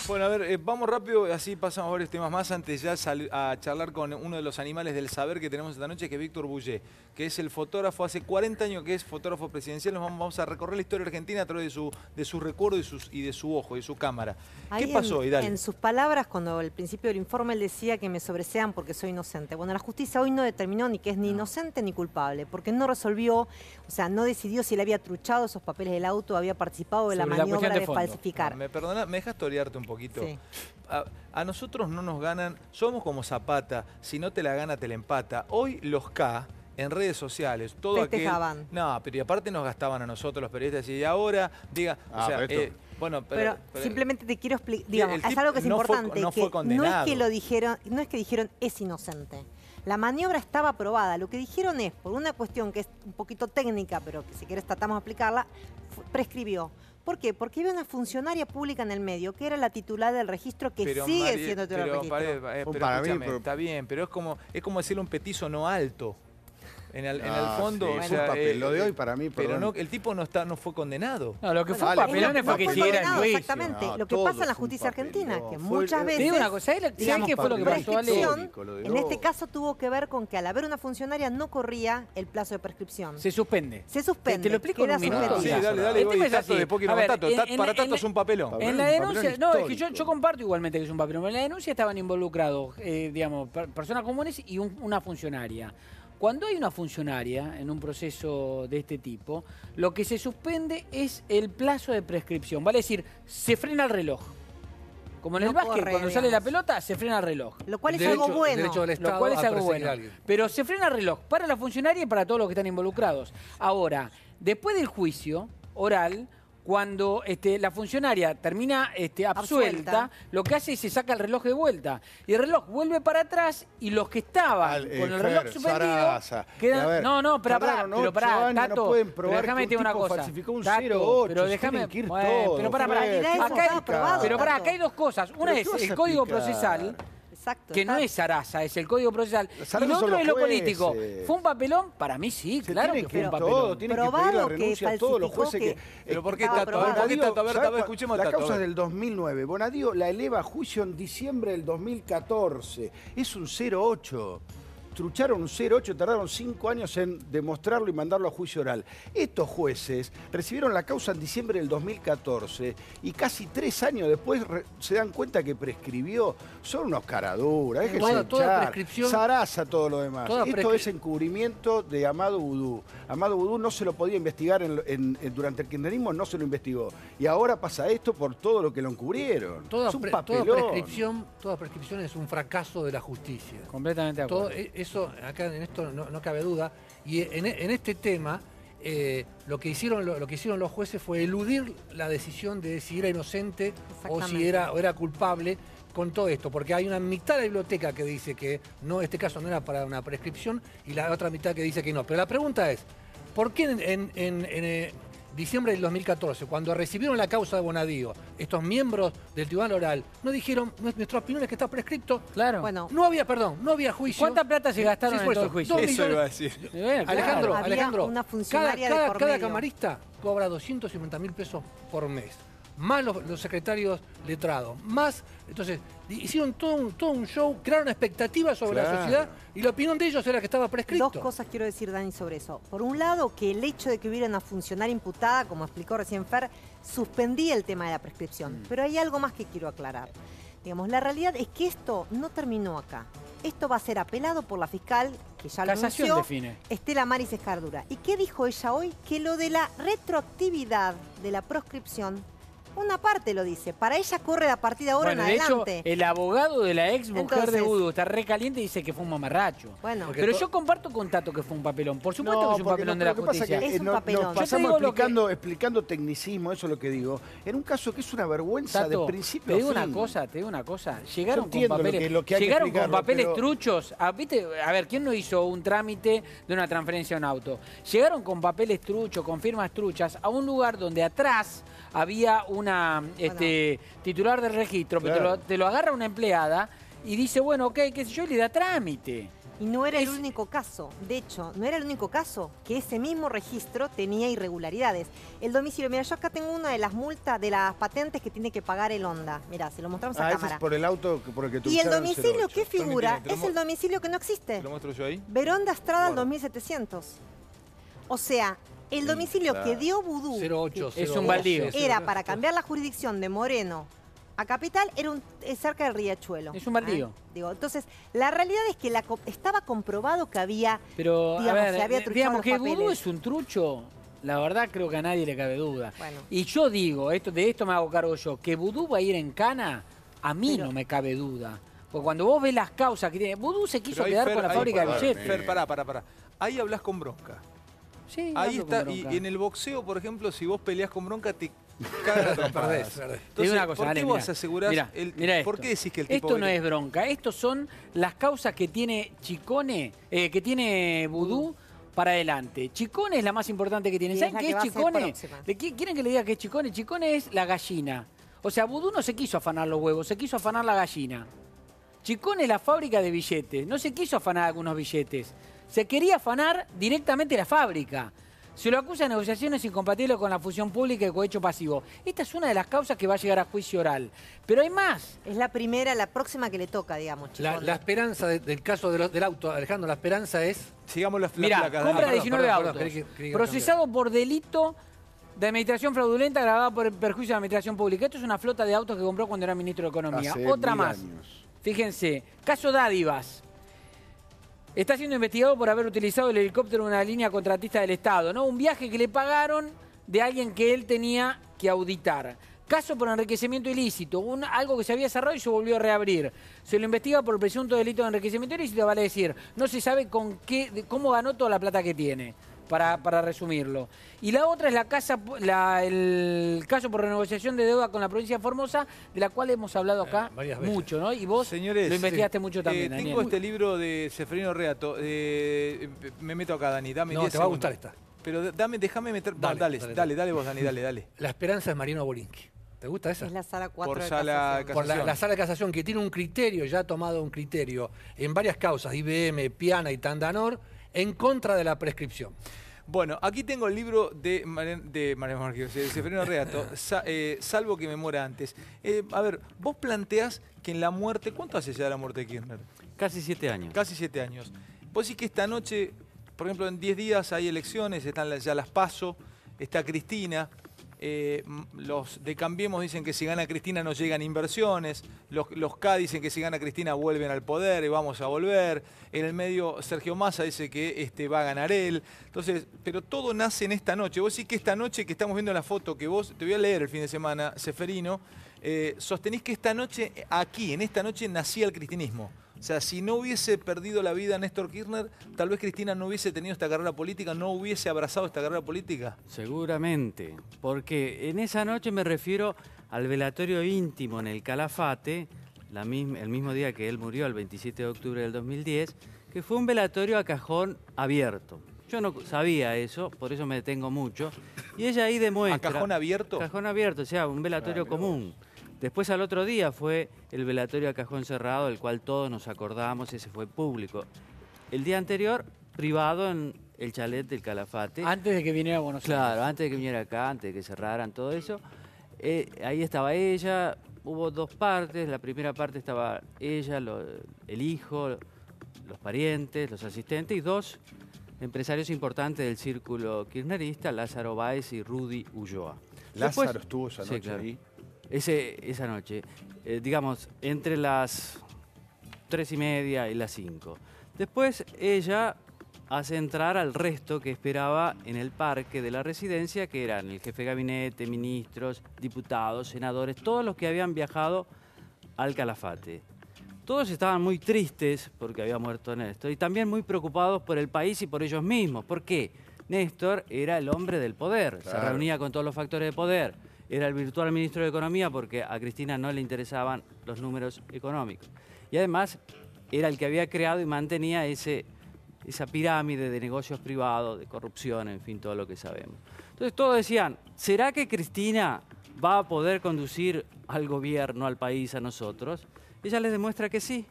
Speaker 1: Bueno, a ver, vamos rápido, así pasamos a varios temas más antes ya a charlar con uno de los animales del saber que tenemos esta noche, que es Víctor Bullé, que es el fotógrafo, hace 40 años que es fotógrafo presidencial. Vamos a recorrer la historia argentina a través de su recuerdo y de su ojo, de su cámara. ¿Qué pasó, Idal?
Speaker 6: En sus palabras, cuando al principio del informe él decía que me sobresean porque soy inocente. Bueno, la justicia hoy no determinó ni que es ni inocente ni culpable, porque no resolvió, o sea, no decidió si él había truchado esos papeles del auto, había participado de la maniobra de falsificar.
Speaker 1: Me dejas torearte un poquito.
Speaker 6: Sí.
Speaker 1: A nosotros no nos ganan, somos como Zapata, si no te la gana te la empata. Hoy los K en redes sociales, todo
Speaker 6: festejaban.
Speaker 1: No, pero y aparte nos gastaban a nosotros los periodistas y ahora diga, bueno,
Speaker 6: pero simplemente te quiero explicar, digamos, es algo que es importante,
Speaker 1: no fue condenado.
Speaker 6: No es que dijeron es inocente. La maniobra estaba aprobada. Lo que dijeron es, por una cuestión que es un poquito técnica, pero que si quieres tratamos de explicarla, prescribió. ¿Por qué? Porque había una funcionaria pública en el medio, que era la titular del registro, que sigue siendo titular del registro.
Speaker 1: Está bien, pero es como decirle un petizo no alto. En el fondo,
Speaker 4: sí, o sea, lo de hoy para mí,
Speaker 1: pero no, el tipo no fue condenado.
Speaker 5: No, lo que fue papelón fue que siguiera el juicio.
Speaker 6: Exactamente, lo que pasa en la justicia argentina, que muchas veces...
Speaker 5: Digo una cosa, ¿sabes qué fue lo que pasó, Ale?
Speaker 6: En este caso tuvo que ver con que al haber una funcionaria no corría el plazo de prescripción.
Speaker 5: Se suspende.
Speaker 6: Se suspende.
Speaker 5: Te lo explico en un minuto.
Speaker 1: Sí, dale, voy, Tato, de Pokémon Tato. Para Tato es un papelón.
Speaker 5: En la denuncia, no, es que yo comparto igualmente que es un papelón. En la denuncia estaban involucrados, digamos, personas comunes y una funcionaria. Cuando hay una funcionaria en un proceso de este tipo, lo que se suspende es el plazo de prescripción. Vale decir, se frena el reloj. Como en el básquet, cuando sale la pelota, se frena el reloj.
Speaker 6: Lo cual es algo bueno.
Speaker 5: Lo cual es algo bueno. Pero se frena el reloj para la funcionaria y para todos los que están involucrados. Ahora, después del juicio oral, cuando la funcionaria termina absuelta, lo que hace es se saca el reloj de vuelta. Y el reloj vuelve para atrás y los que estaban con el reloj suspendido quedan... No, pero pará, Tato, pero déjame decir una cosa. Tato, pero déjame... Pero pará, acá hay dos cosas. Una es el Código Procesal, que no es Sarasa, es el Código Procesal. Y lo otro es lo político. ¿Fue un papelón? Para mí sí, claro que fue un papelón.
Speaker 4: Tienen que pedir la renuncia a todos los jueces que...
Speaker 1: ¿Pero por qué Tato? A ver, escuchemos a Tato.
Speaker 4: La causa es del 2009. Bonadío la eleva a juicio en diciembre del 2014. Es un 08. Trucharon un 08, tardaron 5 años en demostrarlo y mandarlo a juicio oral. Estos jueces recibieron la causa en diciembre del 2014 y casi 3 años después se dan cuenta que prescribió. Son unos caraduras, déjense echar. Sarasa todo lo demás. Esto es encubrimiento de Amado Boudou. Amado Boudou no se lo podía investigar durante el kirchnerismo, no se lo investigó. Y ahora pasa esto por todo lo que lo encubrieron.
Speaker 2: Toda prescripción es un fracaso de la justicia.
Speaker 5: Completamente de acuerdo.
Speaker 2: Eso, acá en esto no cabe duda. Y en este tema, lo que hicieron los jueces fue eludir la decisión de si era inocente o si era culpable con todo esto. Porque hay una mitad de la biblioteca que dice que no, este caso no era para una prescripción y la otra mitad que dice que no. Pero la pregunta es, ¿por qué en diciembre del 2014, cuando recibieron la causa de Bonadío, estos miembros del Tribunal Oral no dijeron, nuestra opinión es que está prescripto?
Speaker 5: Claro.
Speaker 6: Bueno,
Speaker 2: no había juicio.
Speaker 5: ¿Cuánta plata se gastaron en todo el juicio?
Speaker 1: Eso iba a decir.
Speaker 2: Alejandro,
Speaker 6: una funcionaria
Speaker 2: cada camarista cobra 250.000 pesos por mes. Más los secretarios letrados, más... Entonces, hicieron todo un show, crearon expectativas sobre la sociedad y la opinión de ellos era que estaba prescrito.
Speaker 6: Dos cosas quiero decir, Dani, sobre eso. Por un lado, que el hecho de que hubiera una funcionaria imputada, como explicó recién Fer, suspendía el tema de la prescripción. Pero hay algo más que quiero aclarar. Digamos, la realidad es que esto no terminó acá. Esto va a ser apelado por la fiscal, que ya lo anunció, Estela Maris Escardura. ¿Y qué dijo ella hoy? Que lo de la retroactividad de la proscripción Una parte lo dice. Para ella corre la partida ahora en adelante.
Speaker 5: De hecho, el abogado de la ex mujer de Vudú está re caliente y dice que fue un mamarracho.
Speaker 6: Bueno,
Speaker 5: pero yo comparto con Tato que fue un papelón. Por supuesto que es un papelón de la justicia.
Speaker 6: Es un papelón.
Speaker 4: Nos pasamos explicando tecnicismo, eso es lo que digo. En un caso que es una vergüenza
Speaker 5: Tato,
Speaker 4: de principio a fin.
Speaker 5: Te digo una cosa. Llegaron con
Speaker 4: papeles,
Speaker 5: truchos. ¿Viste? A ver, ¿quién no hizo un trámite de una transferencia a un auto? Llegaron con papeles truchos, con firmas truchas, a un lugar donde atrás había una titular del registro, pero te lo agarra una empleada y dice, bueno, ok, qué sé yo, y le da trámite.
Speaker 6: Y no era el único caso. De hecho, no era el único caso que ese mismo registro tenía irregularidades. El domicilio, mira, yo acá tengo una de las multas, de las patentes que tiene que pagar el Honda. Mirá, se lo mostramos a cámara.
Speaker 4: Ese es por el auto por el que tú
Speaker 6: Y el domicilio que figura es el domicilio que no existe.
Speaker 1: ¿Lo muestro yo ahí?
Speaker 6: Veronda Estrada, 2700. O sea, el domicilio que dio Vudú
Speaker 2: 08,
Speaker 5: es un baldío.
Speaker 6: Era para cambiar la jurisdicción de Moreno a Capital, era cerca del Riachuelo.
Speaker 5: Es un baldío.
Speaker 6: Digo, entonces, la realidad es que estaba comprobado que había,
Speaker 5: pero,
Speaker 6: digamos,
Speaker 5: a ver,
Speaker 6: se había truchado
Speaker 5: digamos
Speaker 6: los
Speaker 5: que
Speaker 6: papeles.
Speaker 5: Vudú es un trucho. La verdad creo que a nadie le cabe duda.
Speaker 6: Bueno.
Speaker 5: Y yo digo, de esto me hago cargo yo, que Vudú va a ir en cana, a mí no me cabe duda. Porque cuando vos ves las causas que tiene... Vudú se quiso quedar con la fábrica de billetes.
Speaker 1: Fer, pará. Ahí hablas con bronca.
Speaker 5: Sí,
Speaker 1: ahí está, y en el boxeo, por ejemplo, si vos peleás con bronca, te cagas a trompadas. Entonces,
Speaker 5: una cosa,
Speaker 1: ¿por qué vos asegurás?
Speaker 5: Mira
Speaker 1: ¿Por qué decís que el tipo...
Speaker 5: Esto no es bronca, estos son las causas que tiene Chicone, que tiene Vudú para adelante. Chicone es la más importante que tiene. ¿Saben qué es Chicone? ¿Quieren que le diga qué es Chicone? Chicone es la gallina. O sea, Vudú no se quiso afanar los huevos, se quiso afanar la gallina. Chicone es la fábrica de billetes, no se quiso afanar algunos billetes. Se quería afanar directamente la fábrica. Se lo acusa de negociaciones incompatibles con la fusión pública y cohecho pasivo. Esta es una de las causas que va a llegar a juicio oral. Pero hay más.
Speaker 6: Es la primera, la próxima que le toca, digamos.
Speaker 2: La esperanza del caso del auto, Alejandro, la esperanza es...
Speaker 1: Sigamos la
Speaker 5: Mirá, compra de 19 autos. Procesado por delito de administración fraudulenta agravada por el perjuicio de la administración pública. Esto es una flota de autos que compró cuando era ministro de Economía. Otra más. Fíjense, caso Dádivas. Está siendo investigado por haber utilizado el helicóptero de una línea contratista del Estado, ¿no? Un viaje que le pagaron de alguien que él tenía que auditar. Caso por enriquecimiento ilícito, algo que se había cerrado y se volvió a reabrir. Se lo investiga por presunto delito de enriquecimiento ilícito, vale decir, no se sabe cómo ganó toda la plata que tiene, para resumirlo. Y la otra es el caso por renegociación de deuda con la provincia de Formosa, de la cual hemos hablado acá mucho, ¿no? Y vos lo investigaste mucho también, Daniel.
Speaker 1: Tengo este libro de Ceferino Reato. Me meto acá, Dani, dame 10 segundos.
Speaker 2: Te va a gustar esta.
Speaker 1: Pero déjame meter... Dale vos, Dani, dale.
Speaker 2: La esperanza es Marino Bolinski. ¿Te gusta esa?
Speaker 6: Es la sala 4
Speaker 1: por
Speaker 6: de
Speaker 1: sala
Speaker 6: casación.
Speaker 2: Por la sala de casación, que tiene un criterio, ya ha tomado un criterio en varias causas, IBM, Piana y Tandanor, en contra de la prescripción.
Speaker 1: Bueno, aquí tengo el libro de Ceferino Reato, Salvo que me muera antes. A ver, vos planteás que en la muerte... ¿Cuánto hace ya de la muerte de Kirchner?
Speaker 3: Casi 7 años.
Speaker 1: Casi 7 años. Vos decís que esta noche, por ejemplo, en 10 días hay elecciones, están ya las PASO, está Cristina... los de Cambiemos dicen que si gana Cristina no llegan inversiones, los K dicen que si gana Cristina vuelven al poder y vamos a volver, en el medio Sergio Massa dice que va a ganar él. Entonces, pero todo nace en esta noche. Vos decís que esta noche que estamos viendo la foto que vos, te voy a leer el fin de semana, Ceferino, sostenís que esta noche, aquí, en esta noche nacía el cristinismo. O sea, si no hubiese perdido la vida Néstor Kirchner, tal vez Cristina no hubiese tenido esta carrera política, no hubiese abrazado esta carrera política.
Speaker 3: Seguramente, porque en esa noche me refiero al velatorio íntimo en el Calafate, el mismo día que él murió, el 27 de octubre del 2010, que fue un velatorio a cajón abierto. Yo no sabía eso, por eso me detengo mucho. Y ella ahí demuestra...
Speaker 1: ¿A cajón abierto?
Speaker 3: Cajón abierto, o sea, un velatorio común. Después al otro día fue el velatorio a cajón cerrado, del cual todos nos acordamos, ese fue público. El día anterior, privado en el chalet del Calafate.
Speaker 5: Antes de que viniera a Buenos Aires.
Speaker 3: Claro, antes de que viniera acá, antes de que cerraran todo eso. Ahí estaba ella, hubo dos partes. La primera parte estaba ella, el hijo, los parientes, los asistentes y dos empresarios importantes del círculo kirchnerista, Lázaro Báez y Rudy Ulloa.
Speaker 4: Lázaro estuvo esa noche ahí.
Speaker 3: Esa noche, digamos, entre las 3:30 y las 5. Después ella hace entrar al resto que esperaba en el parque de la residencia, que eran el jefe de gabinete, ministros, diputados, senadores, todos los que habían viajado al Calafate. Todos estaban muy tristes porque había muerto Néstor y también muy preocupados por el país y por ellos mismos. ¿Por qué? Néstor era el hombre del poder, se reunía con todos los factores de poder, era el virtual ministro de Economía porque a Cristina no le interesaban los números económicos. Y además era el que había creado y mantenía esa pirámide de negocios privados, de corrupción, en fin, todo lo que sabemos. Entonces todos decían, ¿será que Cristina va a poder conducir al gobierno, al país, a nosotros? Ella les demuestra que sí,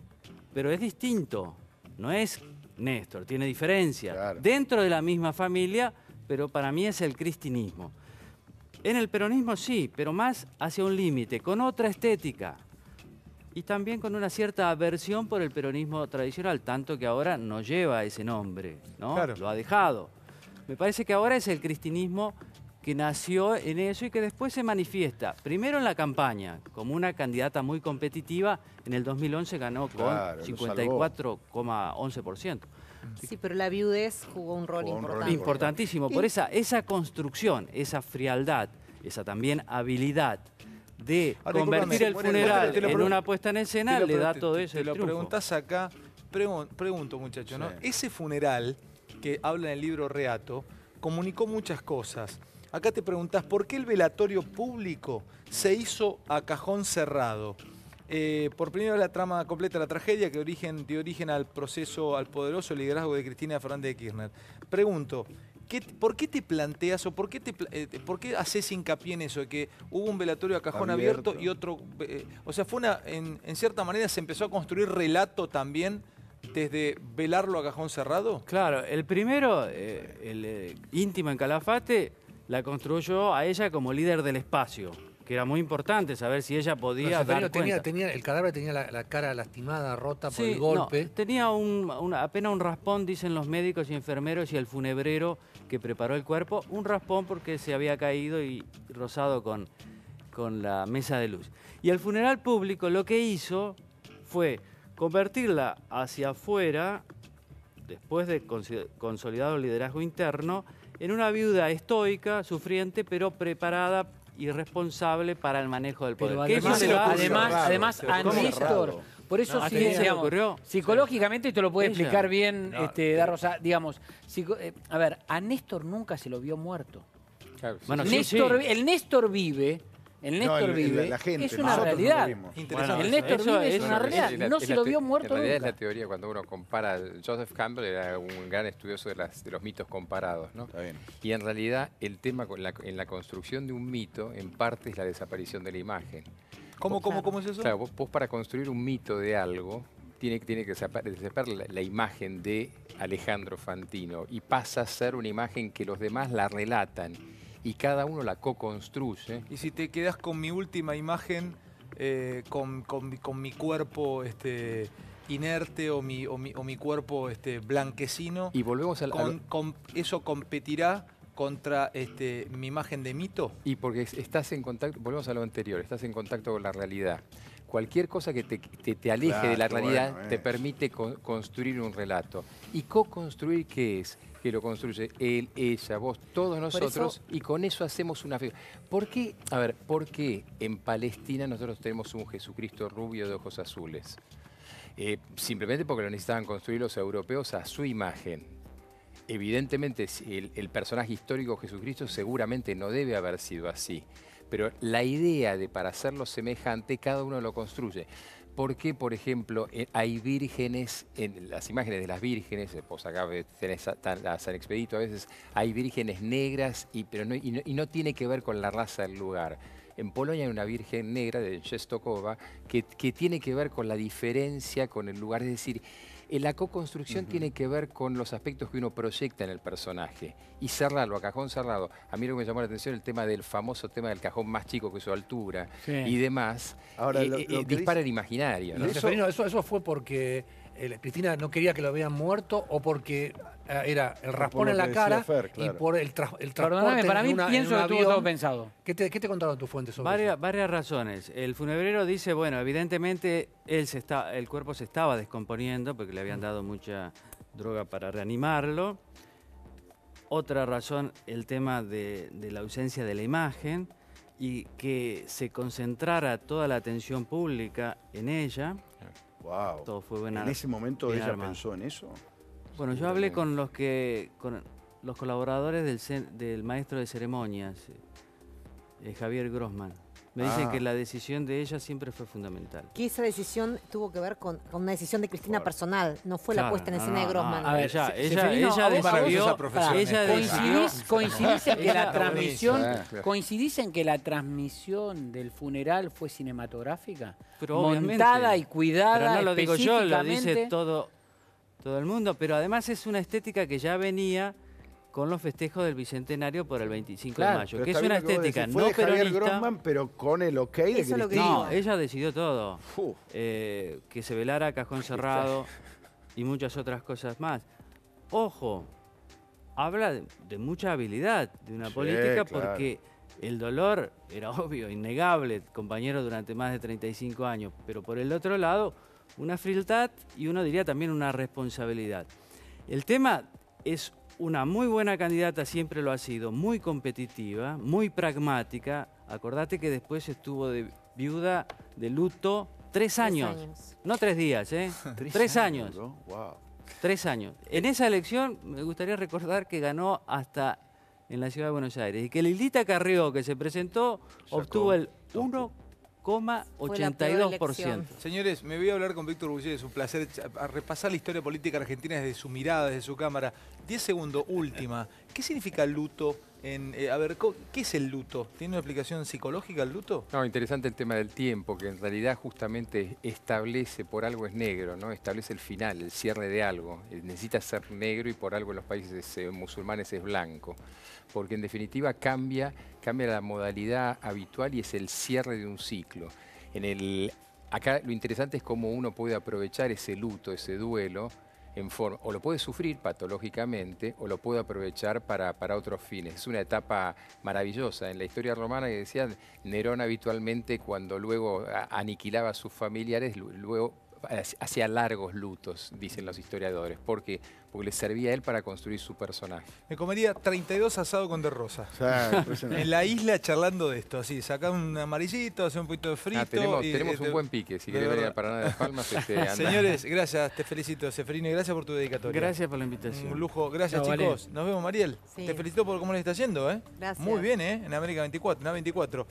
Speaker 3: pero es distinto, no es Néstor, tiene diferencias. Dentro de la misma familia, pero para mí es el cristinismo. En el peronismo sí, pero más hacia un límite, con otra estética. Y también con una cierta aversión por el peronismo tradicional, tanto que ahora no lleva ese nombre, ¿no? Claro. Lo ha dejado. Me parece que ahora es el cristinismo que nació en eso y que después se manifiesta, primero en la campaña, como una candidata muy competitiva. En el 2011 ganó con 54,11%.
Speaker 6: Sí, pero la viudez jugó un rol importante.
Speaker 3: Importantísimo, por esa construcción, esa frialdad, esa también habilidad de convertir el funeral en una puesta en escena, le da todo eso.
Speaker 1: Te lo preguntás acá, pregunto muchacho, ¿no? Ese funeral que habla en el libro Reato comunicó muchas cosas. Acá te preguntás, ¿por qué el velatorio público se hizo a cajón cerrado? Por primera vez la trama completa de la tragedia que dio origen al proceso, al poderoso liderazgo de Cristina Fernández de Kirchner. Pregunto, ¿por qué te planteas o por qué haces hincapié en eso, de que hubo un velatorio a cajón abierto y otro... o sea, en cierta manera se empezó a construir relato también desde velarlo a cajón cerrado?
Speaker 3: Claro, el primero, íntimo en Calafate, la construyó a ella como líder del espacio, que era muy importante saber si ella podía dar cuenta.
Speaker 2: El cadáver tenía la cara lastimada, rota por el golpe.
Speaker 3: No, tenía apenas un raspón, dicen los médicos y enfermeros y el funebrero que preparó el cuerpo, un raspón porque se había caído y rozado con la mesa de luz. Y el funeral público lo que hizo fue convertirla hacia afuera, después de consolidado el liderazgo interno, en una viuda estoica, sufriente, pero preparada y responsable para el manejo del poder.
Speaker 5: Además a Néstor, por eso sí, digamos, psicológicamente esto lo puede explicar bien Rosa, digamos, a ver, a Néstor nunca se lo vio muerto. Claro, bueno, el Néstor vive. El Néstor vive, es una realidad. El Néstor vive es una realidad. No se lo vio muerto nunca.
Speaker 8: En realidad es la teoría cuando uno compara. Joseph Campbell era un gran estudioso de los mitos comparados, ¿no? Está bien. Y en realidad el tema en la construcción de un mito, en parte, es la desaparición de la imagen.
Speaker 1: ¿Cómo es eso?
Speaker 8: Claro, vos para construir un mito de algo, tiene que desaparecer la imagen de Alejandro Fantino y pasa a ser una imagen que los demás la relatan. Y cada uno la co-construye.
Speaker 1: Y si te quedas con mi última imagen, con mi cuerpo inerte o mi cuerpo blanquecino,
Speaker 8: y volvemos
Speaker 1: ¿eso competirá contra mi imagen de mito?
Speaker 8: Y porque estás en contacto, volvemos a lo anterior, estás en contacto con la realidad. Cualquier cosa que te aleje de la realidad te permite construir un relato. ¿Y co-construir qué es? Que lo construye él, ella, vos, todos nosotros, y con eso hacemos una figura. ¿Por qué? A ver, ¿por qué en Palestina nosotros tenemos un Jesucristo rubio de ojos azules? Simplemente porque lo necesitaban construir los europeos a su imagen. Evidentemente, el personaje histórico Jesucristo seguramente no debe haber sido así. Pero la idea de para hacerlo semejante, cada uno lo construye. ¿Por qué, por ejemplo, hay vírgenes, en las imágenes de las vírgenes, pues acá tenés a San Expedito, a veces hay vírgenes negras, pero no tiene que ver con la raza del lugar. En Polonia hay una virgen negra de Częstochowa que tiene que ver con la diferencia con el lugar, es decir, la co-construcción tiene que ver con los aspectos que uno proyecta en el personaje. Y cerrarlo, a cajón cerrado. A mí lo que me llamó la atención es el tema del famoso tema del cajón más chico que su altura y demás. Ahora, dispara el imaginario, ¿no?
Speaker 2: Eso fue porque Cristina no quería que lo vean muerto o porque era el raspón en la cara y por el transporte.
Speaker 5: Perdóname, para mí pienso que tuvo todo pensado.
Speaker 2: ¿Qué te contaron tus fuentes sobre eso?
Speaker 3: Varias razones. El funebrero dice, bueno, evidentemente el cuerpo se estaba descomponiendo porque le habían dado mucha droga para reanimarlo. Otra razón, el tema de la ausencia de la imagen y que se concentrara toda la atención pública en ella.
Speaker 4: Wow.
Speaker 3: Todo fue
Speaker 4: ¿En ese momento ella pensó en eso?
Speaker 3: Bueno, yo hablé con los colaboradores del maestro de ceremonias, Javier Grossman. Me dicen que la decisión de ella siempre fue fundamental.
Speaker 6: Que esa decisión tuvo que ver con una decisión de Cristina personal, no fue la puesta en escena de Grossman.
Speaker 5: A ver, ¿coincidís en que la transmisión del funeral fue cinematográfica?
Speaker 3: Pero
Speaker 5: montada y cuidada.
Speaker 3: Pero no lo digo yo, lo dice todo el mundo. Pero además es una estética que ya venía con los festejos del Bicentenario por el 25 de mayo, que es una estética no peronista.
Speaker 4: Javier Grossman, pero con el ok de Cristina.
Speaker 3: No, ella decidió todo. Que se velara a cajón cerrado y muchas otras cosas más. Ojo, habla de mucha habilidad de una política porque el dolor era obvio, innegable, compañero durante más de 35 años, pero por el otro lado, una frialdad y uno diría también una responsabilidad. El tema es una muy buena candidata, siempre lo ha sido, muy competitiva, muy pragmática. Acordate que después estuvo de viuda de luto 3 años. No 3 días, ¿eh? 3 años.
Speaker 4: Wow.
Speaker 3: 3 años. En esa elección me gustaría recordar que ganó hasta en la Ciudad de Buenos Aires y que Lilita Carrió, que se presentó, obtuvo el 1,82%.
Speaker 1: Señores, me voy a hablar con Víctor Bullé, es un placer a repasar la historia política argentina desde su mirada, desde su cámara. 10 segundos, última. ¿Qué significa el luto? A ver, ¿qué es el luto? ¿Tiene una explicación psicológica el luto?
Speaker 8: No, interesante el tema del tiempo, que en realidad justamente establece, por algo es negro, ¿no? Establece el final, el cierre de algo. Necesita ser negro y por algo en los países musulmanes es blanco. Porque en definitiva cambia la modalidad habitual y es el cierre de un ciclo. Acá lo interesante es cómo uno puede aprovechar ese luto, ese duelo, o lo puede sufrir patológicamente o lo puede aprovechar para otros fines. Es una etapa maravillosa. En la historia romana, que decían, Nerón habitualmente cuando luego aniquilaba a sus familiares, luego hacía largos lutos, dicen los historiadores. ¿Por qué? Porque le servía a él para construir su personaje.
Speaker 1: Me comería 32 asados con De Rosa. En la isla charlando de esto, así, sacar un amarillito, hacer un poquito de frito.
Speaker 8: Tenemos un buen pique, si querés venir a Paraná de las Palmas.
Speaker 1: Señores, gracias, te felicito, Ceferino, y gracias por tu dedicatoria.
Speaker 3: Gracias por la invitación.
Speaker 1: Un lujo, gracias chicos. Nos vemos, Mariel. Te felicito por cómo les está yendo, ¿eh?
Speaker 6: Gracias.
Speaker 1: Muy bien, ¿eh? En América 24, en A24.